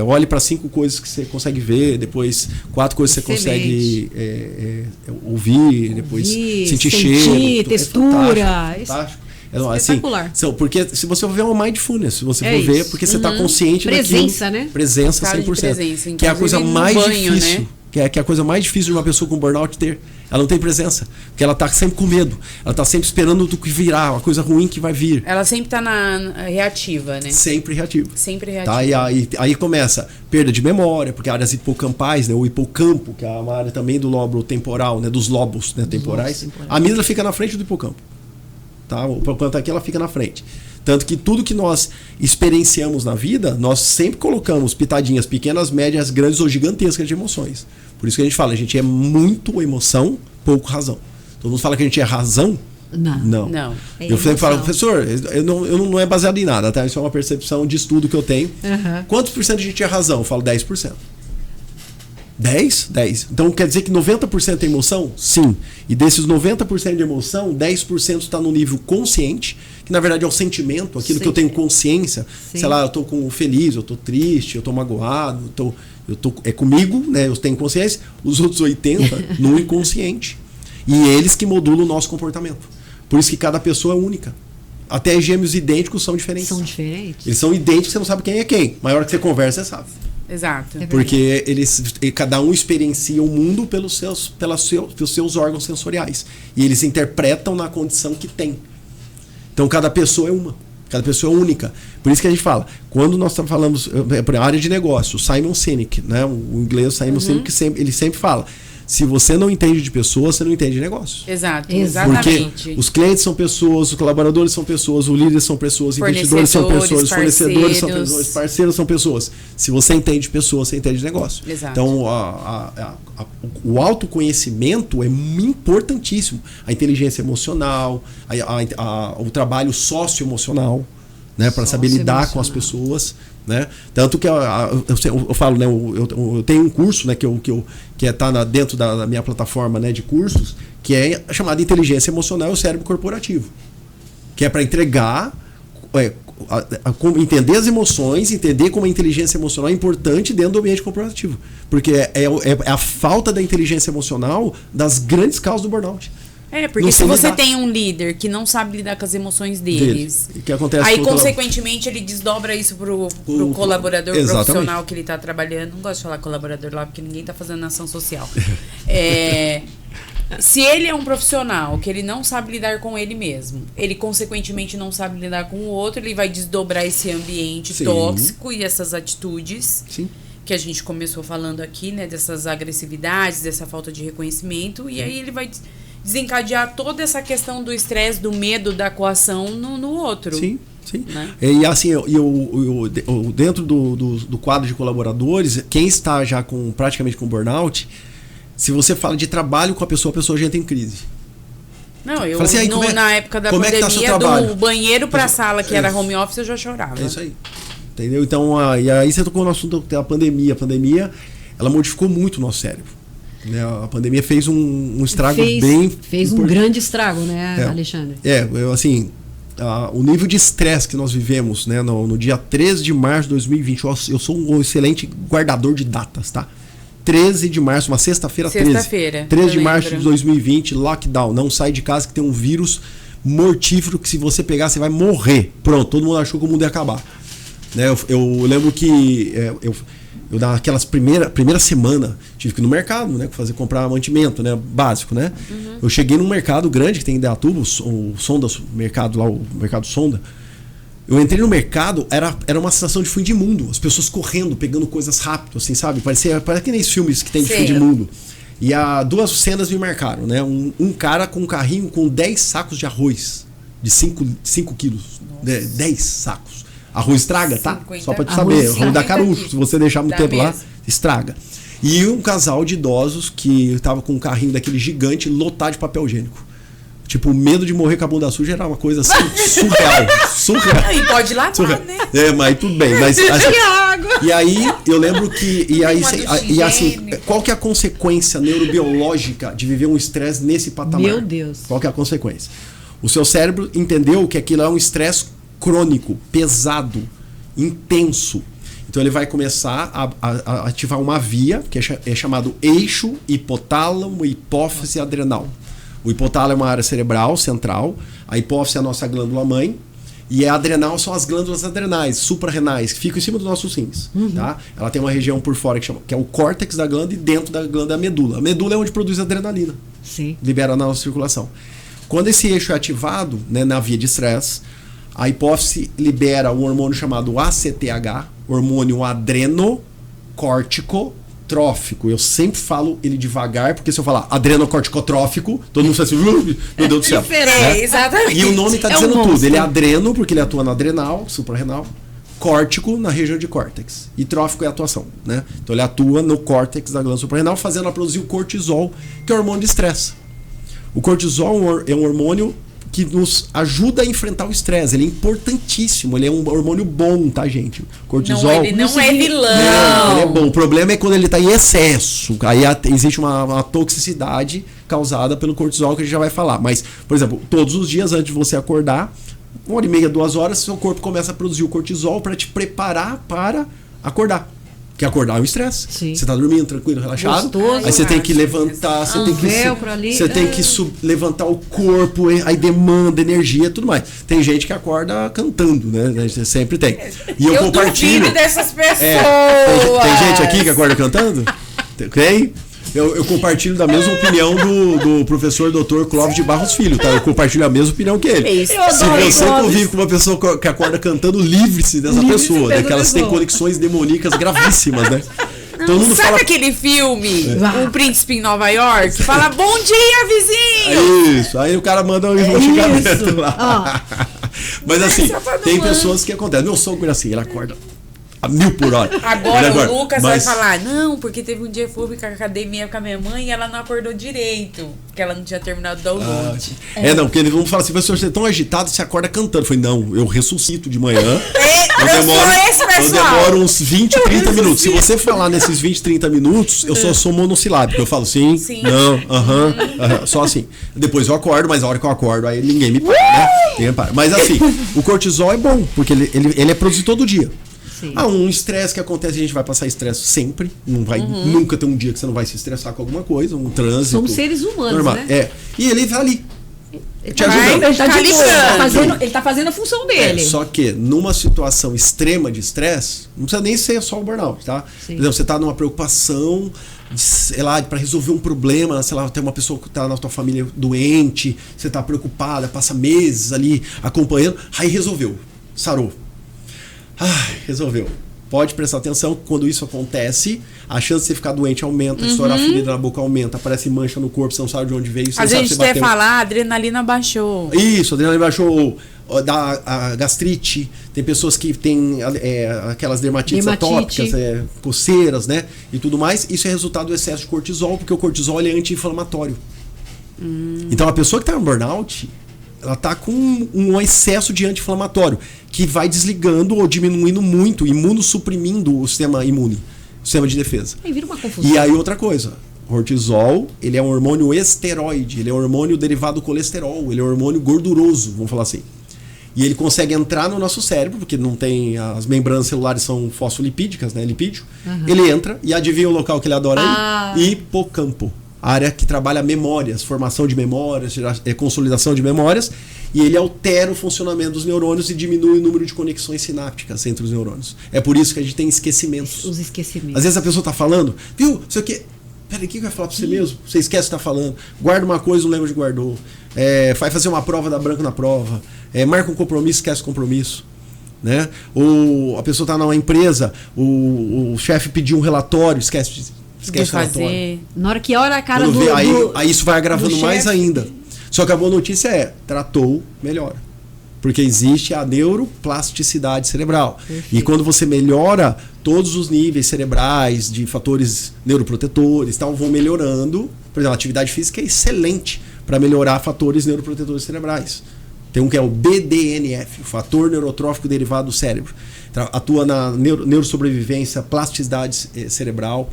Olhe para 5 coisas que você consegue ver, depois 4 coisas que você consegue ouvir, depois sentir cheiro. Textura. É fantástico. Espetacular. Assim, porque se você for ver uma mindfulness, se você for ver, porque você está consciente presença, daquilo, né? Presença 100%. Que é a coisa mais difícil. Né? Que é a coisa mais difícil de uma pessoa com burnout ter. Ela não tem presença. Porque ela está sempre com medo. Ela está sempre esperando do que virá, uma coisa ruim que vai vir. Ela sempre está reativa, né? Sempre reativa. Sempre reativa. Tá? E aí começa perda de memória, porque áreas hipocampais, né? O hipocampo, que é uma área também do lobo temporal, né? Dos lobos, né? temporais. A amígdala fica na frente do hipocampo. Tá? O hipocampo aqui, ela fica na frente. Tanto que tudo que nós experienciamos na vida, nós sempre colocamos pitadinhas pequenas, médias, grandes ou gigantescas de emoções. Por isso que a gente fala, a gente é muito emoção, pouco razão. Todo mundo fala que a gente é razão? Não. Eu sempre falo, professor, não é baseado em nada, tá? Isso é uma percepção de estudo que eu tenho. Quantos por cento a gente é razão? Eu falo 10%. 10? 10. Então quer dizer que 90% é emoção? Sim. E desses 90% de emoção, 10% está no nível consciente, que na verdade é o sentimento, aquilo que eu tenho consciência. Sei lá, eu estou feliz, eu estou triste, eu estou magoado, é comigo, né? Eu tenho consciência. Os outros 80% no inconsciente. E eles que modulam o nosso comportamento. Por isso que cada pessoa é única. Até gêmeos idênticos são diferentes. São diferentes. Eles são idênticos, você não sabe quem é quem. Mas na hora que você conversa, você sabe. Exato. Porque cada um experiencia o mundo pelos seus órgãos sensoriais. E eles interpretam na condição que tem. Então cada pessoa é uma. Cada pessoa é única. Por isso que a gente fala, quando nós falamos por área de negócio, Simon Sinek, né? O inglês Simon Sinek, ele sempre fala, se você não entende de pessoas, você não entende de negócios. Exato, exatamente. Porque os clientes são pessoas, os colaboradores são pessoas, os líderes são pessoas, investidores são pessoas, fornecedores são pessoas, parceiros são pessoas. Se você entende de pessoas, você entende de negócio. Exato. Então, o autoconhecimento é importantíssimo. A inteligência emocional, o trabalho socioemocional, né, para saber lidar com as pessoas, né? Tanto que eu falo, né, eu tenho um curso, né, que está dentro da minha plataforma, né, de cursos, que é chamado Inteligência Emocional e o Cérebro Corporativo, que é para entregar, entender as emoções, entender como a inteligência emocional é importante dentro do ambiente corporativo, porque é a falta da inteligência emocional das grandes causas do burnout. Porque se você tem um líder que não sabe lidar com as emoções deles, que acontece aí consequentemente ele desdobra isso pro colaborador profissional que ele está trabalhando. Não gosto de falar colaborador lá porque ninguém está fazendo ação social. Se ele é um profissional que ele não sabe lidar com ele mesmo, ele consequentemente não sabe lidar com o outro, ele vai desdobrar esse ambiente tóxico e essas atitudes que a gente começou falando aqui, né, dessas agressividades, dessa falta de reconhecimento, e aí ele vai desencadear toda essa questão do estresse, do medo, da coação no outro. Sim. Né? E assim, dentro do quadro de colaboradores, quem está já praticamente com burnout, se você fala de trabalho com a pessoa já entra em crise. Não, assim, na época da pandemia, do banheiro para a sala, que era home office, eu já chorava. É isso aí. Entendeu? Então, e aí você tocou no assunto da pandemia. A pandemia, ela modificou muito o nosso cérebro. A pandemia fez um estrago fez um grande estrago, né, Alexandre? O nível de estresse que nós vivemos, né, no dia 13 de março de 2020, eu sou um excelente guardador de datas, tá? 13 de março, uma sexta-feira. 13 de março de 2020, lockdown, não sai de casa que tem um vírus mortífero que se você pegar você vai morrer. Pronto, todo mundo achou que o mundo ia acabar. Né, eu lembro que eu naquelas primeira semana tive que ir no mercado, né, comprar mantimento, né, básico, né? Eu cheguei num mercado grande que tem em Indaiatuba, o Sonda, mercado lá, o mercado Sonda. Eu entrei no mercado, era uma sensação de fim de mundo, as pessoas correndo, pegando coisas rápido, assim, sabe? Parece que nem os filmes que tem de fim de mundo. E duas cenas me marcaram, né? Um cara com um carrinho com 10 sacos de arroz, de 5 quilos, 10 sacos. Arroz estraga, tá? Só pra te saber. Arroz da Carucho. Se você deixar muito tempo lá, estraga. E um casal de idosos que tava com um carrinho daquele gigante lotado de papel higiênico. Tipo, o medo de morrer com a bunda suja era uma coisa assim, surreal. E pode lavar, né? Mas tudo bem. Mas, e aí, eu lembro que... E assim, qual que é a consequência neurobiológica de viver um estresse nesse patamar? Meu Deus. Qual que é a consequência? O seu cérebro entendeu que aquilo é um estresse crônico, pesado, intenso. Então ele vai começar a ativar uma via, que é chamado eixo hipotálamo, hipófise adrenal. O hipotálamo é uma área cerebral central, a hipófise é a nossa glândula mãe, e a adrenal são as glândulas adrenais, suprarrenais, que ficam em cima dos nossos rins. Tá? Ela tem uma região por fora que é o córtex da glândula, e dentro da glândula é a medula. A medula é onde produz adrenalina. Sim. Libera na nossa circulação. Quando esse eixo é ativado, né, na via de estresse, a hipófise libera um hormônio chamado ACTH, hormônio adrenocorticotrófico. Eu sempre falo ele devagar, porque se eu falar adrenocorticotrófico, todo mundo fala assim, meu Deus do céu. Né? Exatamente. E o nome está dizendo tudo. Ele é adreno, porque ele atua na adrenal, suprarrenal, córtico na região de córtex. E trófico é atuação, né? Então ele atua no córtex da glândula suprarrenal, fazendo ela produzir o cortisol, que é o hormônio de estresse. O cortisol é um hormônio que nos ajuda a enfrentar o estresse. Ele é importantíssimo. Ele é um hormônio bom, tá, gente? O cortisol... Não, ele não é vilão. Não, ele é bom. O problema é quando ele está em excesso. Aí existe uma toxicidade causada pelo cortisol, que a gente já vai falar. Mas, por exemplo, todos os dias antes de você acordar, 1h30, 2 horas, seu corpo começa a produzir o cortisol para te preparar para acordar. Porque acordar é um estresse. Você está dormindo tranquilo, relaxado. Gostoso. Aí você tem que levantar, você tem que levantar o corpo, aí demanda energia e tudo mais. Tem gente que acorda cantando, né? Sempre tem. E eu compartilho. Duvido dessas pessoas. Tem gente aqui que acorda cantando? Tem? Eu compartilho da mesma opinião do professor Dr. Clóvis de Barros Filho, tá? Eu compartilho a mesma opinião que ele. Se você convive com uma pessoa que acorda cantando, livre-se dessa pessoa, né? Que elas têm conexões demoníacas gravíssimas, né? Todo mundo Sabe fala... aquele filme, Um Príncipe em Nova York? Fala, bom dia, vizinho! É isso, aí o cara manda um xingamento lá. Mas assim, tem pessoas que acontecem. Meu sogro é assim, ele acorda a 1000 por hora. Agora o Lucas vai falar, não, porque teve um dia que eu fui pra academia com a minha mãe e ela não acordou direito, porque ela não tinha terminado o download. Não, porque eles vão falar assim, você é tão agitado, você acorda cantando. Eu falei, não, eu ressuscito de manhã. Eu demoro uns 20, 30 minutos. Se você falar nesses 20, 30 minutos, eu só sou monossilábico. Eu falo sim, não, só assim. Depois eu acordo, mas a hora que eu acordo, aí ninguém me para, né? Ninguém me para. Mas assim, o cortisol é bom, porque ele é produzido todo dia. Um estresse que acontece, a gente vai passar estresse sempre. Não vai nunca ter um dia que você não vai se estressar com alguma coisa, um trânsito. Somos seres humanos, normal, né? E ele tá ali. Te ajudando. Ele tá fazendo a função dele. Só que numa situação extrema de estresse, não precisa nem ser só o burnout, tá? Por exemplo, você tá numa preocupação, sei lá, para resolver um problema, sei lá, tem uma pessoa que tá na tua família doente, você tá preocupada, passa meses ali acompanhando, aí resolveu, sarou. Resolveu. Pode prestar atenção que quando isso acontece, a chance de você ficar doente aumenta, estourar a ferida na boca aumenta, aparece mancha no corpo, você não sabe de onde veio. A gente até falar, a adrenalina baixou. Isso, a adrenalina baixou. A gastrite, tem pessoas que têm aquelas dermatites atópicas, coceiras, né? E tudo mais. Isso é resultado do excesso de cortisol, porque o cortisol ele é anti-inflamatório. Então a pessoa que está no burnout, ela está com um excesso de anti-inflamatório, que vai desligando ou diminuindo muito, imunossuprimindo o sistema imune, o sistema de defesa. Aí vira uma confusão. E aí outra coisa, cortisol, ele é um hormônio esteroide, ele é um hormônio derivado do colesterol, ele é um hormônio gorduroso, vamos falar assim. E ele consegue entrar no nosso cérebro, porque não tem, as membranas celulares são fosfolipídicas, né, lipídio. Ele entra e adivinha o local que ele adora aí? Hipocampo. A área que trabalha memórias, formação de memórias, consolidação de memórias, e ele altera o funcionamento dos neurônios e diminui o número de conexões sinápticas entre os neurônios. É por isso que a gente tem esquecimentos. Os esquecimentos. Às vezes a pessoa está falando, viu, isso aqui... Peraí, o que vai falar para você mesmo? Você esquece o que está falando. Guarda uma coisa, não lembra de guardou. Vai fazer uma prova, dá branco na prova. Marca um compromisso, esquece o compromisso. Né? Ou a pessoa está numa empresa, o chefe pediu um relatório, esquece o relatório. Na hora que olha a cara aí isso vai agravando mais ainda. Só que a boa notícia tratou, melhora. Porque existe a neuroplasticidade cerebral. Perfeito. E quando você melhora todos os níveis cerebrais de fatores neuroprotetores, tal, vão melhorando. Por exemplo, a atividade física é excelente para melhorar fatores neuroprotetores cerebrais. Tem um que é o BDNF, o fator neurotrófico derivado do cérebro. Então, atua na neurosobrevivência, plasticidade cerebral.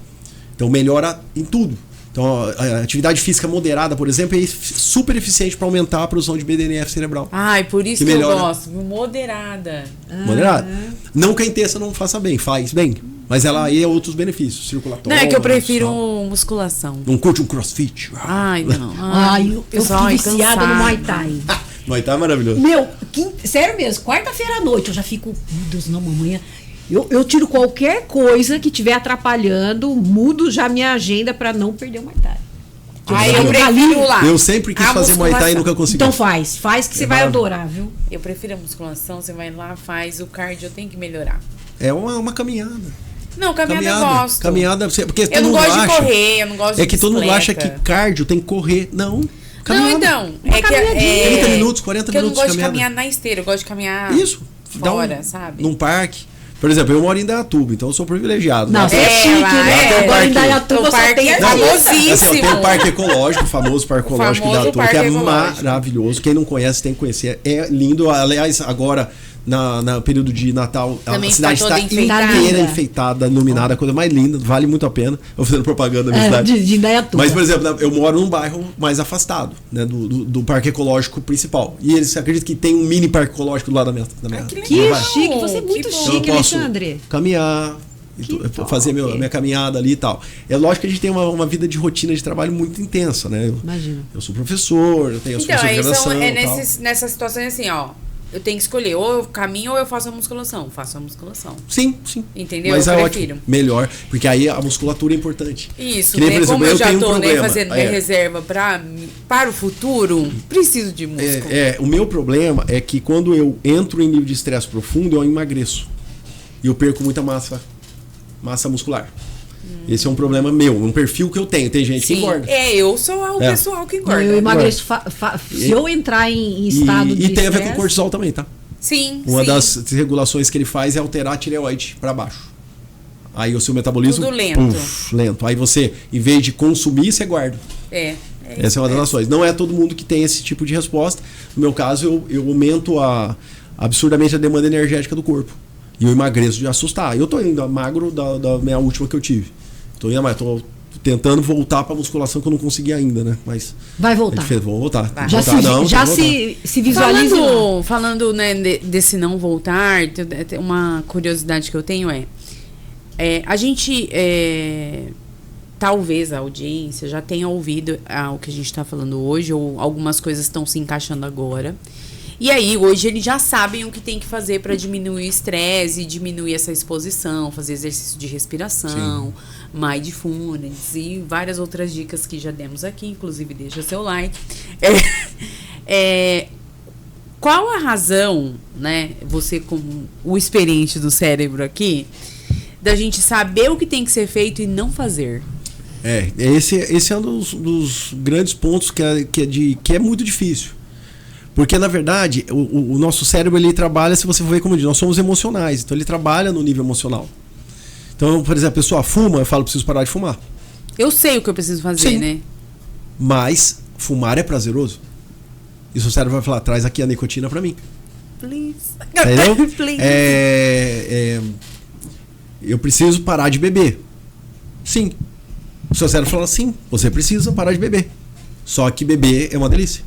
Então melhora em tudo. Então, a atividade física moderada, por exemplo, é super eficiente para aumentar a produção de BDNF cerebral. Ai, por isso que melhora. eu gosto. Moderada. Moderada. Não que a intensa não faça bem, faz bem. Mas ela aí é outros benefícios, Não, circulatórios. é que eu prefiro tal. musculação. Não curte um crossfit? Ai, não. Ai, eu pessoal, fico viciada cansada. no Muay Thai. Muay Thai é maravilhoso. Meu, sério mesmo, quarta-feira à noite eu já fico, meu Deus, não, mamãe. Eu tiro qualquer coisa que estiver atrapalhando, mudo já minha agenda pra não perder o Muay Thai. Ai, eu prefiro lá. Eu sempre quis A fazer Muay Thai e musculação. nunca consegui. Então faz que você vai adorar, viu? Eu prefiro a musculação, você vai lá, faz o cardio, tem que melhorar. É uma caminhada. Não, caminhada eu gosto. Caminhada, porque Eu todo não mundo gosto de acha, correr, eu não gosto de É que todo mundo acha que bicicleta. cardio tem que correr. Não. Caminhada. Não, então. Uma É que caminhadinha. 30 minutos, 40 que eu não minutos de gosto de caminhada. caminhar na esteira, eu gosto de caminhar Isso. fora, sabe? Num parque. Por exemplo, eu moro em Dayatuba, então eu sou privilegiado. Não, né? você é chique, lá, né? é. Agora em O Dayatuba só parque tem é artista. famosíssimo. Assim, ó, tem o parque ecológico, o famoso parque ecológico de famoso Dayatuba, que é parque ecológico. maravilhoso. Quem não conhece tem que conhecer. É lindo. Aliás, agora, no período de Natal, Também a cidade está toda está enfeitada. inteira enfeitada, iluminada, a coisa mais linda, vale muito a pena. Eu fazendo propaganda da minha cidade. De Indaiatuba. Mas, por exemplo, eu moro num bairro mais afastado, né, do parque ecológico principal. E eles acreditam que tem um mini parque ecológico do lado da minha que Que legal. chique, você é muito Que bom. então eu chique, posso Alexandre. caminhar, fazer minha caminhada ali e tal. É lógico que a gente tem uma vida de rotina de trabalho muito intensa, né? Imagina. Eu sou professor, eu tenho as Então, funções de aí graduação são, é e tal. nessa situação assim, ó. Eu tenho que escolher, ou eu caminho ou eu faço a musculação. Faço a musculação. Sim. Entendeu? Mas Eu é prefiro. ótimo, melhor, porque aí a musculatura é importante. Isso, Que nem, né? por exemplo, Como eu já tenho um tô problema. fazendo minha reserva para o futuro, preciso de músculo. O meu problema é que quando eu entro em nível de estresse profundo, eu emagreço. E eu perco muita massa muscular. Esse é um problema meu, um perfil que eu tenho. Tem gente que Sim, engorda. eu sou o pessoal que engorda. Eu emagreço. Se eu entrar em estado de E tem a ver com estresse- cortisol também, tá? Sim, Uma sim. das regulações que ele faz é alterar a tireoide para baixo. Aí o seu metabolismo... Tudo lento. Lento. Aí você, em vez de consumir, você guarda. Essa é uma das ações. Não é todo mundo que tem esse tipo de resposta. No meu caso, eu aumento absurdamente a demanda energética do corpo. E eu emagreço de assustar. Eu tô ainda magro da minha última que eu tive. Tô tentando voltar pra musculação que eu não consegui ainda, né? Mas Vai é voltar. diferente. Vou voltar. Vai. Já, Voltar, se visualiza. lá. Falando né, desse não voltar, uma curiosidade que eu tenho a gente, talvez a audiência já tenha ouvido o que a gente está falando hoje, ou algumas coisas estão se encaixando agora. E aí, hoje, eles já sabem o que tem que fazer para diminuir o estresse, diminuir essa exposição, fazer exercício de respiração, mindfulness e várias outras dicas que já demos aqui, inclusive deixa seu like. Qual a razão, né, você como o experiente do cérebro aqui, da gente saber o que tem que ser feito e não fazer? Esse é um dos grandes pontos que é muito difícil. Porque, na verdade, o nosso cérebro, ele trabalha, se você for ver como eu digo, nós somos emocionais, então ele trabalha no nível emocional. Então, por exemplo, a pessoa fuma, eu falo, preciso parar de fumar. Eu sei o que eu preciso fazer, Sim. né? Mas fumar é prazeroso. E o seu cérebro vai falar, traz aqui a nicotina pra mim. Please. Entendeu? Please. Eu preciso parar de beber. Sim. O seu cérebro fala, sim, você precisa parar de beber. Só que beber é uma delícia.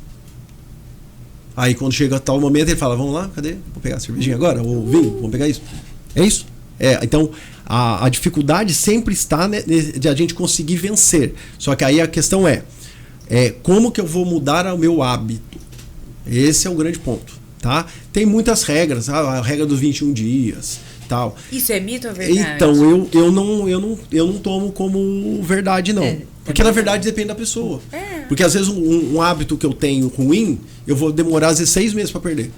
Aí quando chega tal momento, ele fala, vamos lá, cadê? Vamos pegar a cervejinha agora? Ou vinho? Vamos pegar isso? É isso? Então, a dificuldade sempre está de a gente conseguir vencer. Só que aí a questão é como que eu vou mudar o meu hábito? Esse é o grande ponto, tá? Tem muitas regras, a regra dos 21 dias, tal. Isso é mito ou verdade? Então, eu não tomo como verdade, não. Porque, na verdade, depende da pessoa. Porque, às vezes, um hábito que eu tenho ruim, eu vou demorar, às vezes, 6 meses para perder.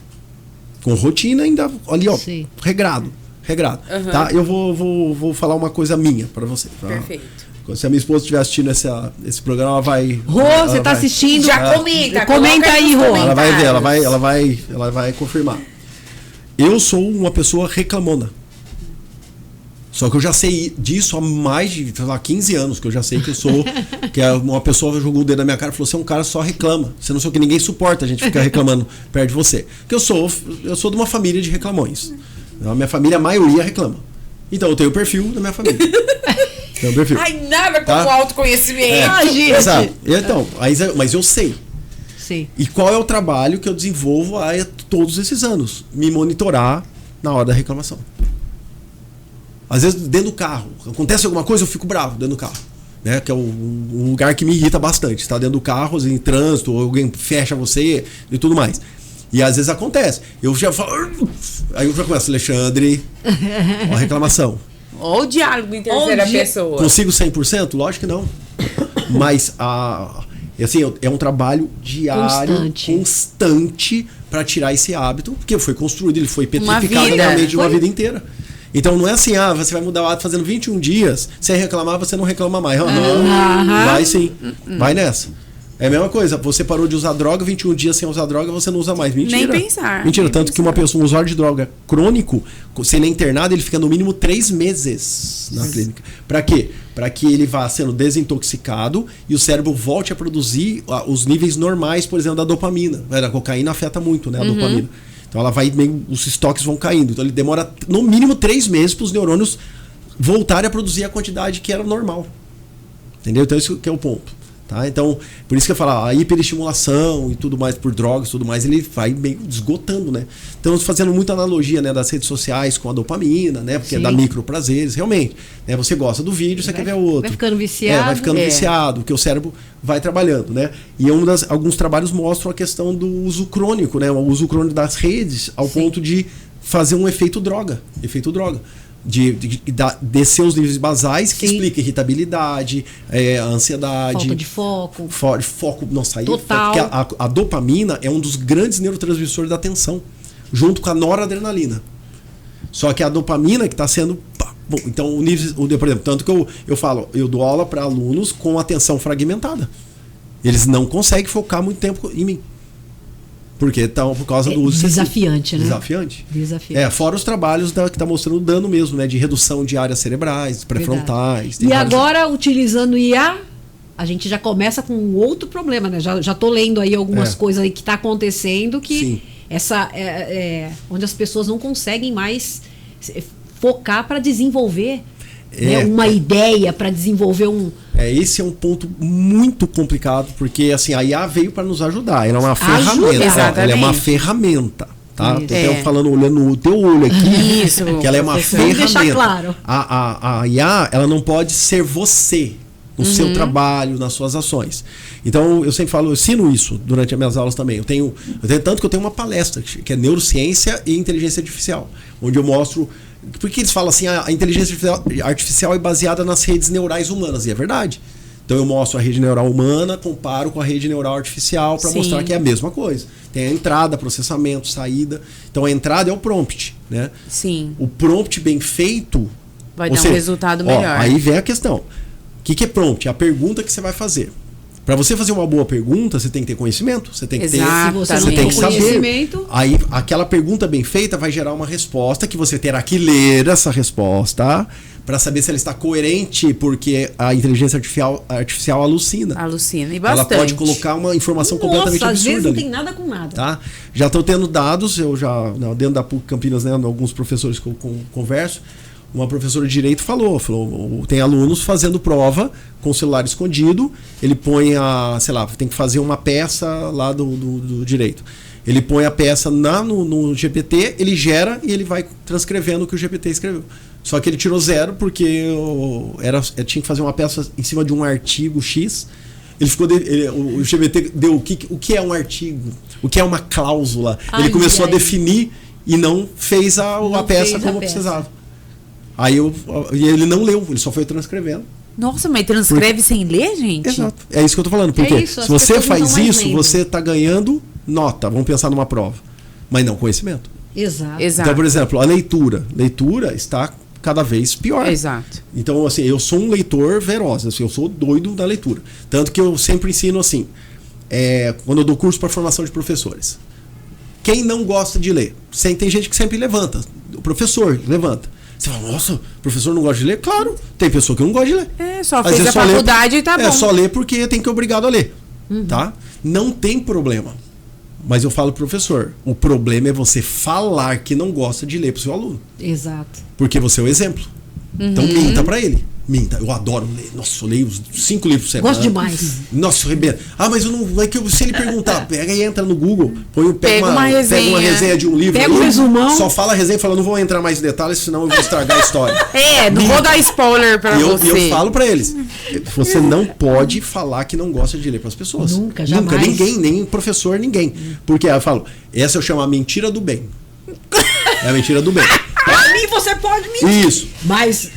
Com rotina ainda, ali, ó, regrado. Uhum. Tá? Eu vou falar uma coisa minha para você. Tá? Perfeito. Se a minha esposa estiver assistindo esse programa, ela vai... Rô, você tá assistindo? Já comenta. Comenta aí, Rô. Ela vai ver, ela vai confirmar. Eu sou uma pessoa reclamona. Só que eu já sei disso há mais de 15 anos, que eu já sei que eu sou... que uma pessoa jogou o dedo na minha cara e falou, você é um cara que só reclama. Você não sei o que, ninguém suporta a gente ficar reclamando perto de você. Porque eu sou de uma família de reclamões. A minha família, a maioria reclama. Então eu tenho o perfil da minha família. Tenho o perfil. Ai, nada como autoconhecimento. Exato. Então, mas eu sei. Sim. E qual é o trabalho que eu desenvolvo há todos esses anos? Me monitorar na hora da reclamação. Às vezes dentro do carro, acontece alguma coisa, eu fico bravo dentro do carro, né? Que é um lugar que me irrita bastante. Está dentro do carro, em trânsito, alguém fecha você e tudo mais. E às vezes acontece. Eu já falo, aí eu já começo, Alexandre, uma reclamação. Ou o diálogo em terceira pessoa. Consigo 100%? Lógico que não. Mas assim, é um trabalho diário, constante para tirar esse hábito, porque foi construído, ele foi petrificado realmente de uma vida inteira. Então não é assim, você vai mudar o hábito fazendo 21 dias, sem reclamar, você não reclama mais. Vai sim, vai nessa. É a mesma coisa, você parou de usar droga, 21 dias sem usar droga, você não usa mais. Mentira. Nem pensar. Mentira, tanto que uma pessoa, um usuário de droga crônico, se ele é internado, ele fica no mínimo 3 meses na clínica. Pra quê? Pra que ele vá sendo desintoxicado e o cérebro volte a produzir os níveis normais, por exemplo, da dopamina. A cocaína afeta muito, né, a dopamina. Então ela vai os estoques vão caindo. Então ele demora no mínimo 3 meses para os neurônios voltarem a produzir a quantidade que era normal. Entendeu? Então isso que é o ponto. Tá? Então, por isso que eu falo, a hiperestimulação e tudo mais, por drogas e tudo mais, ele vai meio esgotando, né? Então, fazendo muita analogia, né, das redes sociais com a dopamina, né? Porque dá microprazeres, realmente. Né? Você gosta do vídeo, você quer ver outro. Vai ficando viciado. Vai ficando viciado, porque o cérebro vai trabalhando, né? E alguns trabalhos mostram a questão do uso crônico, né? O uso crônico das redes ao ponto de fazer um efeito droga. De descer os níveis basais, que explica irritabilidade, ansiedade. Falta de foco. Foco, nossa, aí. Total. Porque a dopamina é um dos grandes neurotransmissores da atenção, junto com a noradrenalina. Só que a dopamina que está sendo... Bom, então, por exemplo, tanto que eu falo, eu dou aula para alunos com atenção fragmentada. Eles não conseguem focar muito tempo em mim. Porque estão por causa do uso desafiante, né? Desafiante. Fora os trabalhos que está mostrando dano mesmo, né? De redução de áreas cerebrais, pré-frontais. E agora, utilizando IA, a gente já começa com um outro problema, né? Já tô lendo aí algumas coisas aí que está acontecendo que onde as pessoas não conseguem mais focar para desenvolver uma ideia, para desenvolver esse é um ponto muito complicado, porque assim, a IA veio para nos ajudar. Ela é uma ferramenta. Ela é uma ferramenta. Tá? Tô até falando, olhando no teu olho aqui, que ela é uma ferramenta. Deixar claro. A IA, ela não pode ser você no seu trabalho, nas suas ações. Então, eu sempre falo, eu ensino isso durante as minhas aulas também. Eu tenho tanto que eu tenho uma palestra que é Neurociência e Inteligência Artificial, onde eu mostro... Porque eles falam assim, a inteligência artificial é baseada nas redes neurais humanas, e é verdade. Então eu mostro a rede neural humana, comparo com a rede neural artificial para mostrar que é a mesma coisa. Tem a entrada, processamento, saída. Então a entrada é o prompt, né? Sim. O prompt bem feito... Vai dar um resultado melhor. Aí vem a questão. O que é prompt? É a pergunta que você vai fazer. Para você fazer uma boa pergunta, você tem que ter conhecimento, você tem que ter, você tem que saber. Aí aquela pergunta bem feita vai gerar uma resposta que você terá que ler essa resposta para saber se ela está coerente, porque a inteligência artificial alucina. Alucina, e bastante. Ela pode colocar uma informação completamente absurda. Às vezes não tem ali. nada com nada. Tá? Já estou tendo dados, dentro da PUC Campinas, né, alguns professores que eu converso, uma professora de direito falou, tem alunos fazendo prova com o celular escondido, ele põe tem que fazer uma peça lá do direito. Ele põe a peça no GPT, ele gera e ele vai transcrevendo o que o GPT escreveu. Só que ele tirou 0 porque tinha que fazer uma peça em cima de um artigo X. O GPT deu o que é um artigo, o que é uma cláusula. Ele começou a definir e não fez a peça como precisava. Aí ele não leu, ele só foi transcrevendo. Nossa, mas transcreve sem ler, gente? Exato. É isso que eu tô falando. Porque se você faz isso, você tá ganhando nota. Vamos pensar numa prova. Mas não conhecimento. Exato. Então, por exemplo, a leitura. Leitura está cada vez pior. Exato. Então, assim, eu sou um leitor veroz, assim, eu sou doido da leitura. Tanto que eu sempre ensino assim, quando eu dou curso para formação de professores. Quem não gosta de ler? Tem gente que sempre levanta. O professor levanta. Você fala, nossa, o professor não gosta de ler? Claro, tem pessoa que não gosta de ler. Só fez a faculdade e tá bom. É só ler porque tem que ser obrigado a ler. Tá? Não tem problema. Mas eu falo pro professor, o problema é você falar que não gosta de ler pro seu aluno. Exato. Porque você é o exemplo. Então minta pra ele. Minta. Eu adoro ler. Nossa, eu leio 5 livros por semana. Gosto demais. Nossa, eu rebento. Mas eu não. É que se ele perguntar, pega e entra no Google, pega uma resenha de um livro. Pega um resumão. Só fala a resenha e fala, não vou entrar mais em detalhes, senão eu vou estragar a história. Não vou dar spoiler pra você. E eu falo pra eles, você não pode falar que não gosta de ler pras pessoas. Nunca, jamais. Nunca, ninguém, nem professor, ninguém. Porque eu falo, essa eu chamo a mentira do bem. É a mentira do bem. Pra mim você pode mentir. Isso. Mas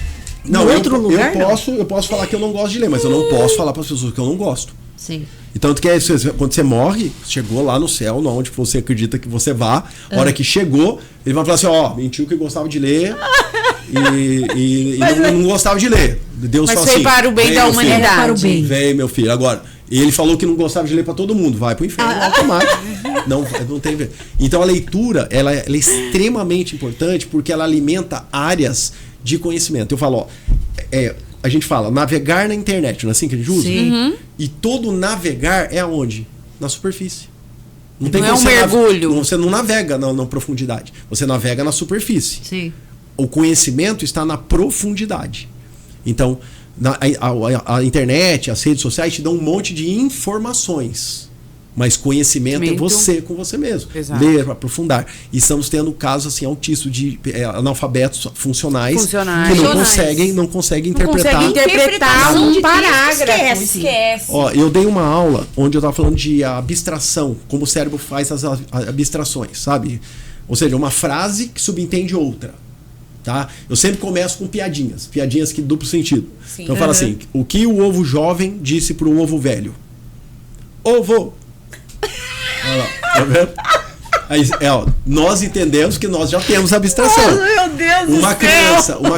não, lugar, eu posso falar que eu não gosto de ler, mas eu não posso falar para as pessoas que eu não gosto. Sim. E tanto que quando você morre, chegou lá no céu, onde você acredita que você vá, a hora que chegou, ele vai falar assim, mentiu que gostava de ler e não gostava de ler. Deus fala assim, para o bem da humanidade. Para o bem. Vem, meu filho. Agora, ele falou que não gostava de ler para todo mundo, vai pro inferno automático. Não tem. Então a leitura, ela é extremamente importante porque ela alimenta áreas de conhecimento. Eu falo, a gente fala navegar na internet, não é assim que a gente usa? Sim. E todo navegar é aonde? Na superfície. Não é um mergulho. Você não navega na profundidade. Você navega na superfície. Sim. O conhecimento está na profundidade. Então, a internet, as redes sociais te dão um monte de informações. Mas conhecimento é você com você mesmo. Exato. Ler, aprofundar. E estamos tendo casos assim, altíssimos de analfabetos funcionais que não conseguem interpretar um parágrafo. Esquece. Eu dei uma aula onde eu estava falando de abstração, como o cérebro faz as abstrações, sabe? Ou seja, uma frase que subentende outra. Tá? Eu sempre começo com piadinhas que duplo sentido. Sim. Então eu falo assim, o que o ovo jovem disse pro ovo velho? Ovo! Olha lá, tá vendo? Aí, nós entendemos que nós já temos abstração. Meu Deus uma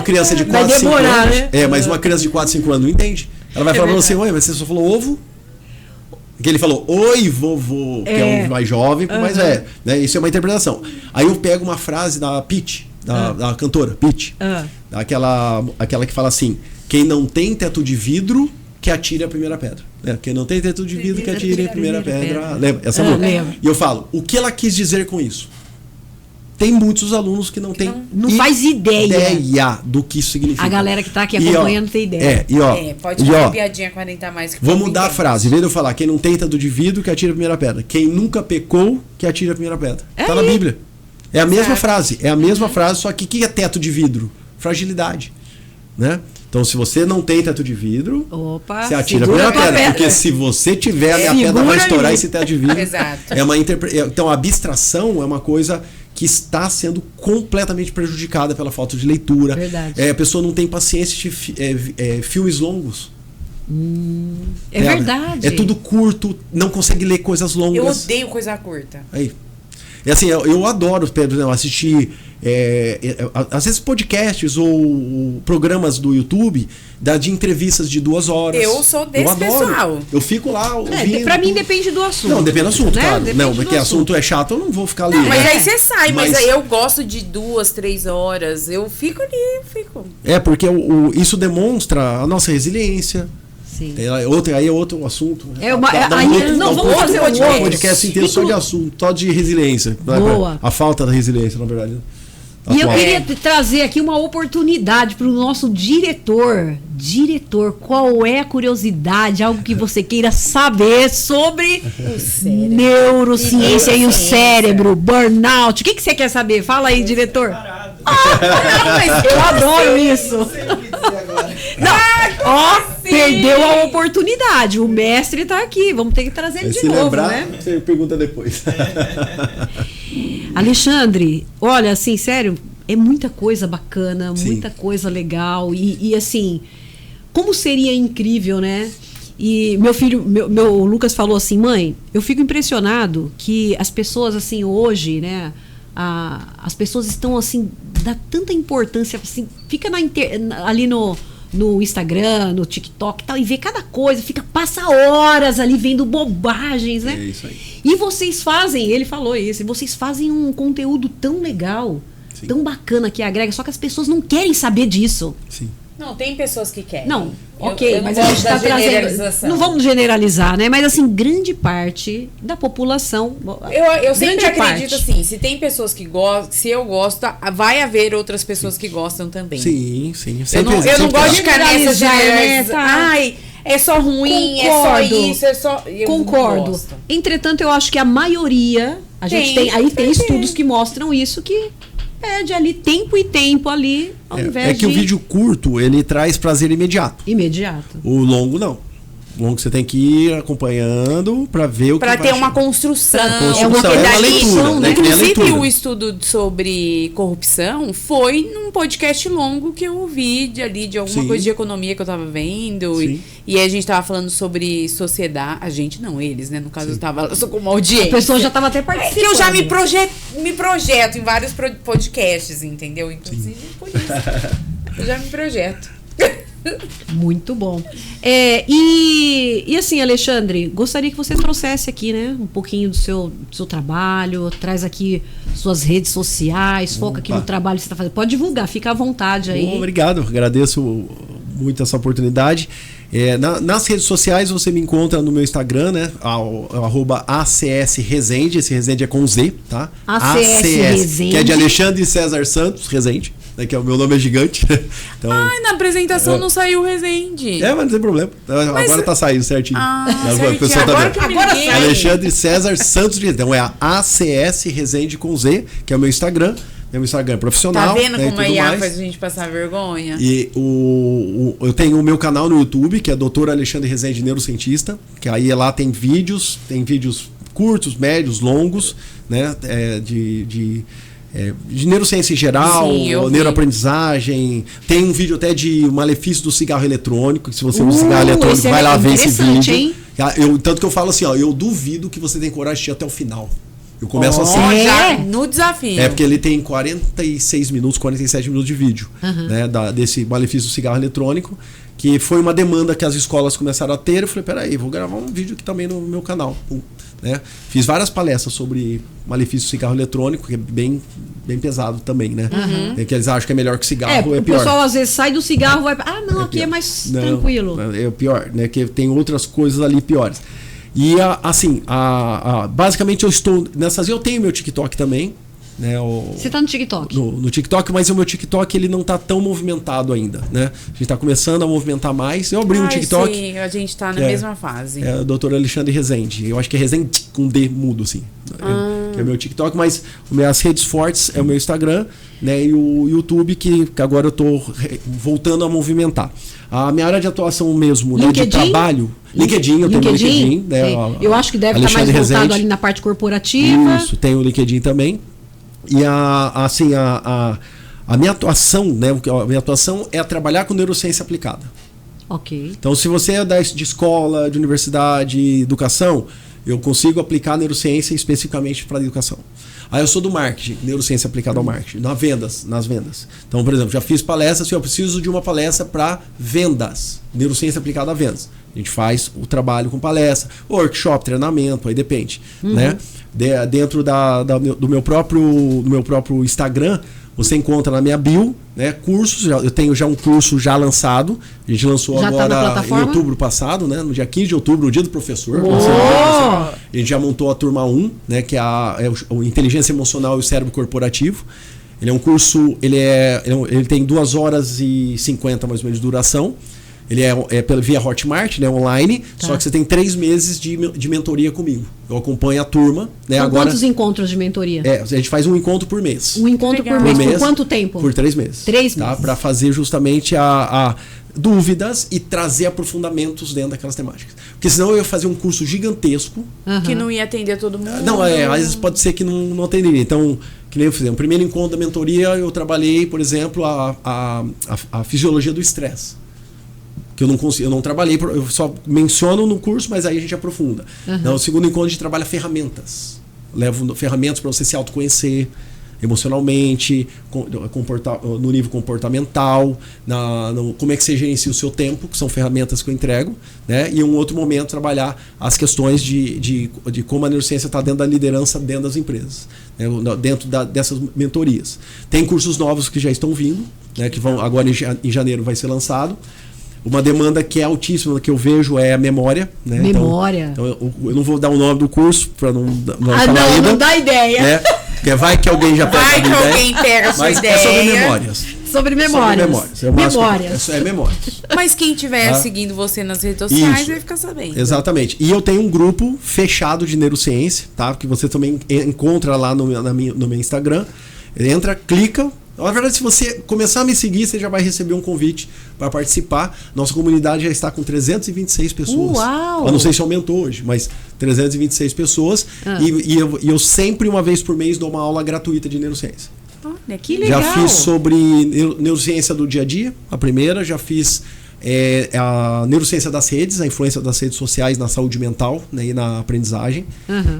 criança de 4, 5 anos. Né? Mas uma criança de 4, 5 anos não entende. Ela vai falar pra você, mas você só falou ovo? Que ele falou, oi, vovô, que é o mais jovem, mais velho. Né? Isso é uma interpretação. Aí eu pego uma frase da Pitty, da cantora Pitty, aquela que fala assim: quem não tem teto de vidro, que atire a primeira pedra. Quem não tem teto de vidro, que atire a primeira pedra. Lembra? Essa música. E eu falo, o que ela quis dizer com isso? Tem muitos alunos que não têm faz ideia do que isso significa. A galera que está aqui acompanhando tem ideia. Pode fazer piadinha 40 mais que vou mudar a frase. Em vez de eu falar, quem não tem teto de vidro, que atire a primeira pedra. Quem nunca pecou, que atire a primeira pedra. Está na Bíblia. É a mesma frase. É a mesma frase, só que o que é teto de vidro? Fragilidade. Né? Então, se você não tem teto de vidro, você atira a primeira pedra. Porque se você tiver, a pedra vai estourar esse teto de vidro. Exato. Então, a abstração é uma coisa que está sendo completamente prejudicada pela falta de leitura. Verdade. A pessoa não tem paciência de filmes longos. É verdade. É tudo curto, não consegue ler coisas longas. Eu odeio coisa curta. Aí. É assim, eu adoro, Pedro, assistir às vezes podcasts ou programas do YouTube de entrevistas de 2 horas. Eu sou desse pessoal. Eu fico lá ouvindo. Pra mim depende do assunto. Não, depende do assunto, né? claro. Depende porque assunto é chato, eu não vou ficar ali. Mas aí você sai, mas aí eu gosto de 2, 3 horas. Eu fico ali, porque isso demonstra a nossa resiliência. Sim. Aí é outro assunto. Não vamos fazer um podcast inteiro só de assunto, só de resiliência. Boa. A falta da resiliência, na verdade. E eu queria trazer aqui uma oportunidade para o nosso diretor. Diretor, qual é a curiosidade, algo que você queira saber sobre neurociência e o cérebro, burnout? O que você quer saber? Fala aí, diretor. Eu adoro isso. Perdeu a oportunidade. O mestre está aqui. Vamos ter que trazer ele de novo, lembrar, né? Você pergunta depois. Alexandre, olha, assim, sério, é muita coisa bacana, Sim. muita coisa legal e assim, como seria incrível, né? E meu filho, meu Lucas falou assim, mãe, eu fico impressionado que as pessoas assim hoje, né? As pessoas estão assim dá tanta importância, assim, fica ali no Instagram, no TikTok e tal, e vê cada coisa, passa horas ali vendo bobagens, né? É isso aí. E vocês fazem, ele falou isso, e vocês fazem um conteúdo tão legal, Sim. tão bacana que agrega, só que as pessoas não querem saber disso. Sim. Não, tem pessoas que querem. Não, Eu não mas a gosto gente da está trazendo. generalização. Não vamos generalizar, né? Mas assim, grande parte da população. Eu sempre grande acredito parte. assim, se tem pessoas que gostam, se eu gosto, vai haver outras pessoas que gostam também. Sim, sim. Eu não gosto de ficar nessa generalização. Tá? Ai, é só ruim, Concordo. é só isso, é só. Eu Concordo. não gosto. Entretanto, eu acho que a maioria, tem estudos que mostram isso, que pede ali tempo e tempo ali, ao invés que o vídeo curto, ele traz prazer imediato. imediato. O longo, não. O longo você tem que ir acompanhando para ver o Pra que ter vai uma chegar. construção. É uma Porque leitura, né? Que nem a Inclusive, leitura. o estudo sobre corrupção foi num podcast longo que eu ouvi de alguma Sim. coisa de economia que eu tava vendo. Sim. E a gente tava falando sobre sociedade. A gente não, eles, né? No caso, eu sou como audiência. A pessoa já estava até É participando. que eu já me projeto em vários podcasts, entendeu? Inclusive por isso. Eu já me projeto. Muito bom. E assim, Alexandre, gostaria que você trouxesse aqui, né, um pouquinho do seu trabalho, traz aqui suas redes sociais, foca aqui no trabalho que você está fazendo. Pode divulgar, fica à vontade aí. Bom, obrigado, agradeço muito essa oportunidade. Nas redes sociais você me encontra no meu Instagram, né? @ACSRezende, esse Rezende é com Z, tá? ACS Rezende. Que é de Alexandre César Santos Rezende, né? Que é o meu nome é gigante. Então, Ai, na apresentação não saiu o Rezende. mas não tem problema. Agora tá saindo certinho. Certinho. O pessoal tá Agora vendo. que eu me Agora liguei. sai. Alexandre César Santos Rezende. Então é a ACS Rezende com Z, que é o meu Instagram. É o Instagram profissional. Tá vendo né, como a e tudo IA mais. faz a gente passar vergonha? E eu tenho o meu canal no YouTube, que é Dr. Alexandre Rezende, neurocientista, que aí lá tem vídeos curtos, médios, longos, né, de neurociência em geral, Sim, eu vi. neuroaprendizagem. Tem um vídeo até de malefício do cigarro eletrônico, que se você usa cigarro eletrônico, esse vai lá ver esse interessante, vídeo. hein? Tanto que eu falo assim, eu duvido que você tem coragem de ir até o final. Eu começo assim. Ó, já no desafio. Porque ele tem 46 minutos, 47 minutos de vídeo, né, desse malefício do cigarro eletrônico, que foi uma demanda que as escolas começaram a ter. Eu falei, peraí, vou gravar um vídeo aqui também no meu canal. Né? Fiz várias palestras sobre malefício do cigarro eletrônico, que é bem pesado também, né? Que eles acham que é melhor que cigarro, é o pior. pessoal às vezes sai do cigarro e vai... aqui pior. é mais Não, tranquilo. É pior, né? Que tem outras coisas ali piores. E basicamente eu estou nessas. Eu tenho meu TikTok também, né? Você tá no TikTok? No TikTok, mas o meu TikTok ele não tá tão movimentado ainda, né? A gente tá começando a movimentar mais. Eu abri um TikTok. Sim, a gente tá na que mesma fase. É o Dr. Alexandre Rezende. Eu acho que é Rezende com D mudo, assim. Que é o meu TikTok, mas as redes fortes é o meu Instagram, né? E o YouTube, que agora eu tô voltando a movimentar. A minha área de atuação mesmo, né, de trabalho. LinkedIn, eu tenho o LinkedIn. Né, eu acho que deve estar mais voltado ali na parte corporativa. Isso, tem o LinkedIn também. E a minha atuação, né? A minha atuação é trabalhar com neurociência aplicada. Ok. Então, se você é de escola, de universidade, educação, eu consigo aplicar neurociência especificamente para a educação. Aí eu sou do marketing, neurociência aplicada ao marketing, nas vendas. Então, por exemplo, já fiz palestras, se eu preciso de uma palestra para vendas, neurociência aplicada a vendas. A gente faz o trabalho com palestra, workshop, treinamento, aí depende. Né? Dentro do meu próprio Instagram, você encontra na minha bio, né, cursos. Eu tenho já um curso já lançado. A gente lançou agora em outubro passado, né, no dia 15 de outubro, no dia do professor. A gente já montou a turma 1, né, que é o Inteligência Emocional e o Cérebro Corporativo. Ele é um curso, ele tem 2 horas e 50 mais ou menos de duração. Ele é via Hotmart, né, online, só que você tem 3 meses de mentoria comigo. Eu acompanho a turma. Né, São quantos encontros de mentoria? A gente faz um encontro por mês. Um encontro por mês. Por quanto tempo? Por 3 meses. 3 meses. Tá? Para fazer justamente a dúvidas e trazer aprofundamentos dentro daquelas temáticas. Porque senão eu ia fazer um curso gigantesco. Que não ia atender todo mundo. Não, às vezes pode ser que não atenderia. Então, que nem eu fiz. No primeiro encontro da mentoria, eu trabalhei, por exemplo, a fisiologia do estresse. Que eu não trabalhei, eu só menciono no curso, mas aí a gente aprofunda. No segundo encontro a gente trabalha ferramentas. Levo ferramentas para você se autoconhecer, emocionalmente, no nível comportamental, como é que você gerencia o seu tempo, que são ferramentas que eu entrego, né? E em um outro momento trabalhar as questões de como a neurociência está dentro da liderança dentro das empresas, né? Dentro dessas mentorias. Tem cursos novos que já estão vindo, né? Que vão agora em janeiro vai ser lançado. Uma demanda que é altíssima, que eu vejo, é a memória. Né? Memória. Então eu não vou dar o nome do curso para não falar ainda. Não dá ideia. Né? Porque vai que alguém já pega a ideia. Vai que alguém pega a sua mas ideia. É sobre memórias. Sobre memórias. É memórias. Mas quem estiver seguindo você nas redes sociais vai ficar sabendo. Exatamente. E eu tenho um grupo fechado de neurociência, tá? Que você também encontra lá no meu Instagram. Entra, clica. Na verdade, se você começar a me seguir, você já vai receber um convite para participar. Nossa comunidade já está com 326 pessoas. Uau! Eu não sei se aumentou hoje, mas 326 pessoas. E eu sempre, uma vez por mês, dou uma aula gratuita de neurociência. Olha, que legal! Já fiz sobre neurociência do dia a dia, a primeira. Já fiz a neurociência das redes, a influência das redes sociais na saúde mental, né, e na aprendizagem.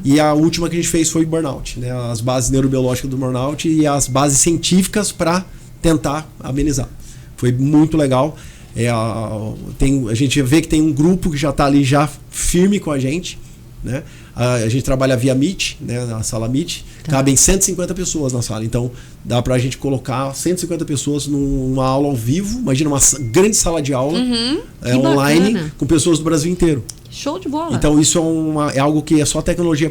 E a última que a gente fez foi burnout, né, as bases neurobiológicas do burnout e as bases científicas para tentar amenizar. Foi muito legal. A gente vê que tem um grupo que já está ali já firme com a gente, né? A gente trabalha via Meet, né, na sala Meet. Cabem 150 pessoas na sala. Então, dá pra gente colocar 150 pessoas numa aula ao vivo. Imagina uma grande sala de aula online, bacana, com pessoas do Brasil inteiro. Show de bola. Então, isso é algo que só a tecnologia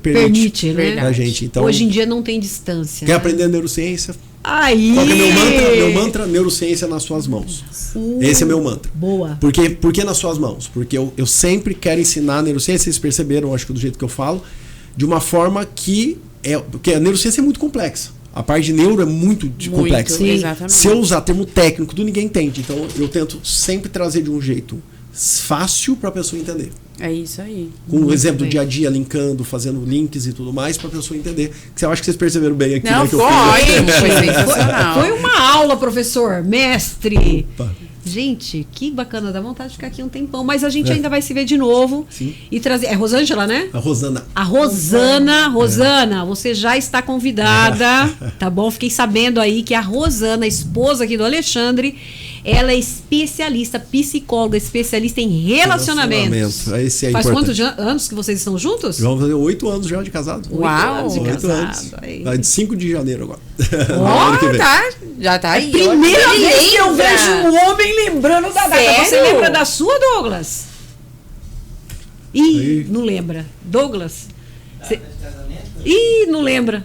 permite, né? Pra gente. Então, hoje em dia não tem distância. Quer aprender neurociência? Aí! Qual que é meu mantra? Neurociência nas suas mãos. Esse é meu mantra. Boa. Por que nas suas mãos? Porque eu sempre quero ensinar a neurociência, vocês perceberam, acho que do jeito que eu falo, de uma forma que porque a neurociência é muito complexa. A parte de neuro é muito complexa. Sim. Exatamente. Se eu usar termo técnico, tudo ninguém entende. Então eu tento sempre trazer de um jeito fácil para a pessoa entender. É isso aí. Com um exemplo do dia a dia, linkando, fazendo links e tudo mais, para a pessoa entender. Que eu acho que vocês perceberam bem aqui. Não, né, que foi sensacional. Foi uma aula, professor, mestre. Opa. Gente, que bacana, dá vontade de ficar aqui um tempão. Mas a gente ainda vai se ver de novo. Sim. E trazer. É Rosângela, né? A Rosana. A Rosana. Rosana, você já está convidada, tá bom? Fiquei sabendo aí que a Rosana, esposa aqui do Alexandre, ela é especialista, psicóloga, especialista em relacionamentos. Esse é Faz importante. quantos anos que vocês estão juntos? Vamos fazer 8 anos já de casado. Uau! 8 anos de 8 casado. anos. Aí. Vai de 5 de janeiro agora. Ó, tá. Já tá aí. Primeira vez que eu Lembra? vejo um homem lembrando da data. Sério? Você lembra da sua, Douglas? Ih, Aí. não lembra. Douglas? Ih, não lembra.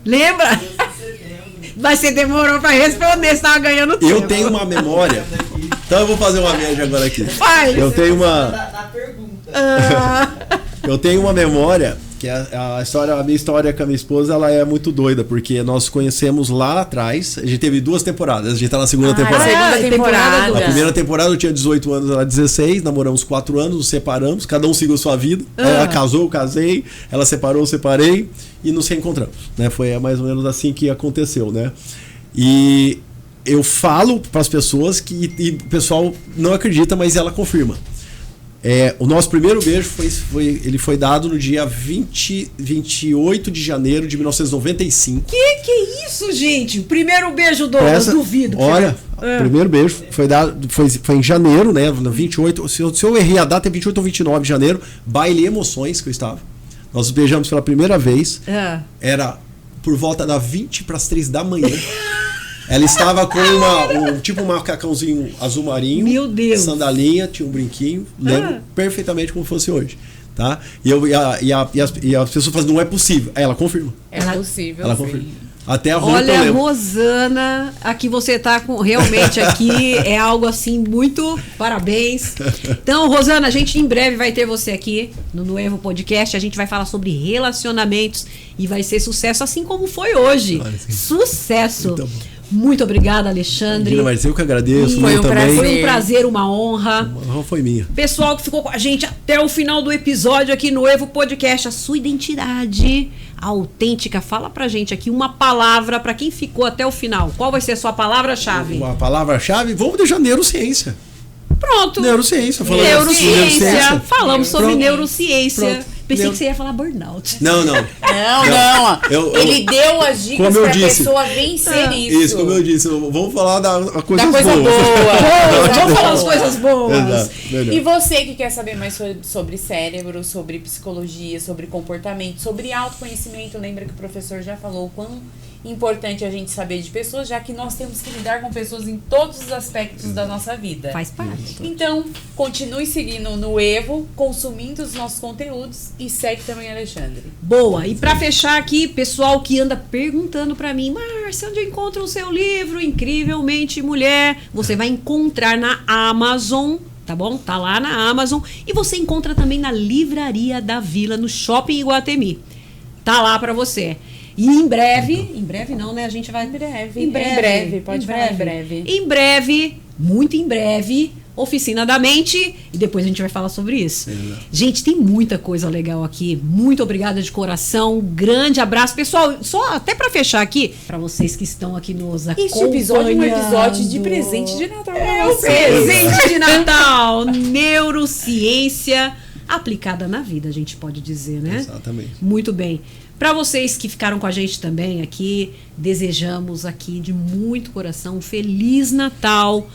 Lembra? Mas você demorou pra responder, você tava ganhando tempo. Eu tenho uma memória. Então eu vou fazer uma média agora aqui. Faz. Eu tenho uma. Na pergunta. Eu tenho uma memória que a minha história com a minha esposa, ela é muito doida, porque nós conhecemos lá atrás. A gente teve 2 temporadas. A gente tá na segunda temporada. Segunda temporada. Na primeira temporada eu tinha 18 anos, ela 16, namoramos 4 anos, nos separamos, cada um seguiu sua vida. Ela casou, eu casei, ela separou, eu separei e nos reencontramos, né? Foi mais ou menos assim que aconteceu, né? E eu falo para as pessoas e o pessoal não acredita, mas ela confirma. O nosso primeiro beijo ele foi dado no dia 28 de janeiro de 1995. Que é isso, gente? O primeiro beijo, Douglas, duvido. Olha, o primeiro beijo foi dado, foi em janeiro, né? No 28, se eu errei a data, é 28 ou 29 de janeiro, baile Emoções que eu estava. Nós nos beijamos pela primeira vez. Era por volta das 20 para as 3 da manhã. Ela estava com tipo um macacãozinho azul marinho. Meu Deus. Sandalinha, tinha um brinquinho. Lembro perfeitamente como fosse hoje. Tá? E as pessoas falam, não é possível. Aí ela confirma. É possível. Ela sim. confirma. Até a roupa eu Olha, lembro. Rosana, aqui você tá realmente aqui, é algo assim, muito parabéns. Então, Rosana, a gente em breve vai ter você aqui no Nuevo Podcast, a gente vai falar sobre relacionamentos e vai ser sucesso, assim como foi hoje. Sucesso! Muito bom. Muito obrigada, Alexandre. Imagina, mas eu que agradeço. Foi um também. prazer. Foi um prazer, uma honra. A honra foi minha. Pessoal que ficou com a gente até o final do episódio aqui no Evo Podcast, a sua identidade autêntica. Fala pra gente aqui uma palavra pra quem ficou até o final. Qual vai ser a sua palavra-chave? Uma palavra-chave, vamos deixar neurociência. Pronto. Neurociência. Neurociência. Falamos sobre Pronto. neurociência. Pronto. Pensei que você ia falar burnout. Não. Não. Ele deu as dicas como eu pra disse. pessoa vencer isso. Isso, como eu disse, vamos falar da coisa Da coisa boa. Vamos falar das coisas boas. Exato, melhor. E você que quer saber mais sobre cérebro, sobre psicologia, sobre comportamento, sobre autoconhecimento, lembra que o professor já falou o quão importante a gente saber de pessoas, já que nós temos que lidar com pessoas em todos os aspectos da nossa vida. Faz parte. Então, continue seguindo no Evo, consumindo os nossos conteúdos e segue também Alexandre. Boa. E pra fechar aqui, pessoal que anda perguntando pra mim, Márcia, onde eu encontro o seu livro Incrivelmente Mulher? Você vai encontrar na Amazon, tá bom? Tá lá na Amazon. E você encontra também na Livraria da Vila, no Shopping Iguatemi. Tá lá pra você. E em breve não, né? A gente vai... Em breve, pode falar em breve. Em breve, muito em breve, Oficina da Mente, e depois a gente vai falar sobre isso. Exato. Gente, tem muita coisa legal aqui. Muito obrigada de coração. Grande abraço. Pessoal, só até pra fechar aqui, pra vocês que estão aqui nos acompanhando. Este episódio é um episódio de presente de Natal. É o presente de Natal. Neurociência aplicada na vida, a gente pode dizer, né? Exatamente. Muito bem. Para vocês que ficaram com a gente também aqui, desejamos aqui de muito coração um Feliz Natal.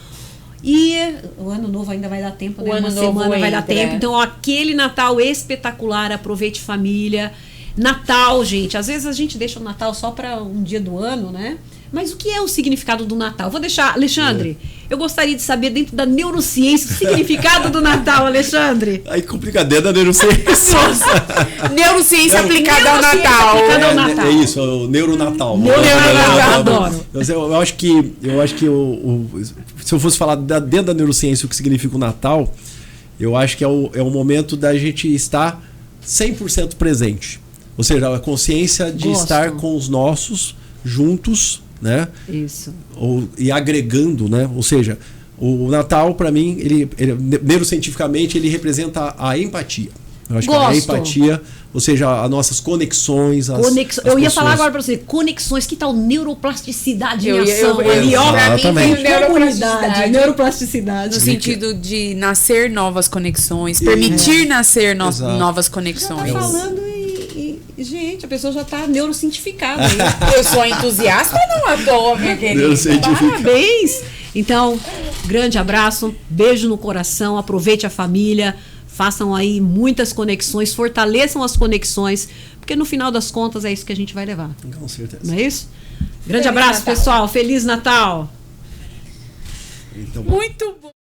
E o ano novo ainda vai dar tempo, né? Uma semana vai dar tempo. Então, aquele Natal espetacular, aproveite família. Natal, gente, às vezes a gente deixa o Natal só para um dia do ano, né? Mas o que é o significado do Natal? Vou deixar, Alexandre, eu gostaria de saber dentro da neurociência o significado do Natal, Alexandre. Aí complica dentro da neurociência. Nossa, neurociência aplicada ao Natal. Aplicada ao Natal. É isso, é o neuronatal. Neuronatal, adoro. Eu acho que se eu fosse falar dentro da neurociência o que significa o Natal, eu acho que é o momento da gente estar 100% presente. Ou seja, a consciência de estar com os nossos juntos, né? Isso. E agregando, né? Ou seja, o Natal, para mim, ele neurocientificamente, ele representa a empatia. Eu acho que a empatia, ou seja, as nossas conexões. Eu ia falar agora para você, conexões, que tal neuroplasticidade em ação? Neuroplasticidade. No sentido de nascer novas conexões, permitir nascer novas conexões. Já tá falando gente, a pessoa já está neurocientificada. Eu sou entusiasta não à toa, minha querida. Parabéns! Então, grande abraço, beijo no coração, aproveite a família, façam aí muitas conexões, fortaleçam as conexões, porque no final das contas é isso que a gente vai levar. Com certeza. Não é isso? Grande abraço, pessoal. Feliz Natal! Então, muito bom.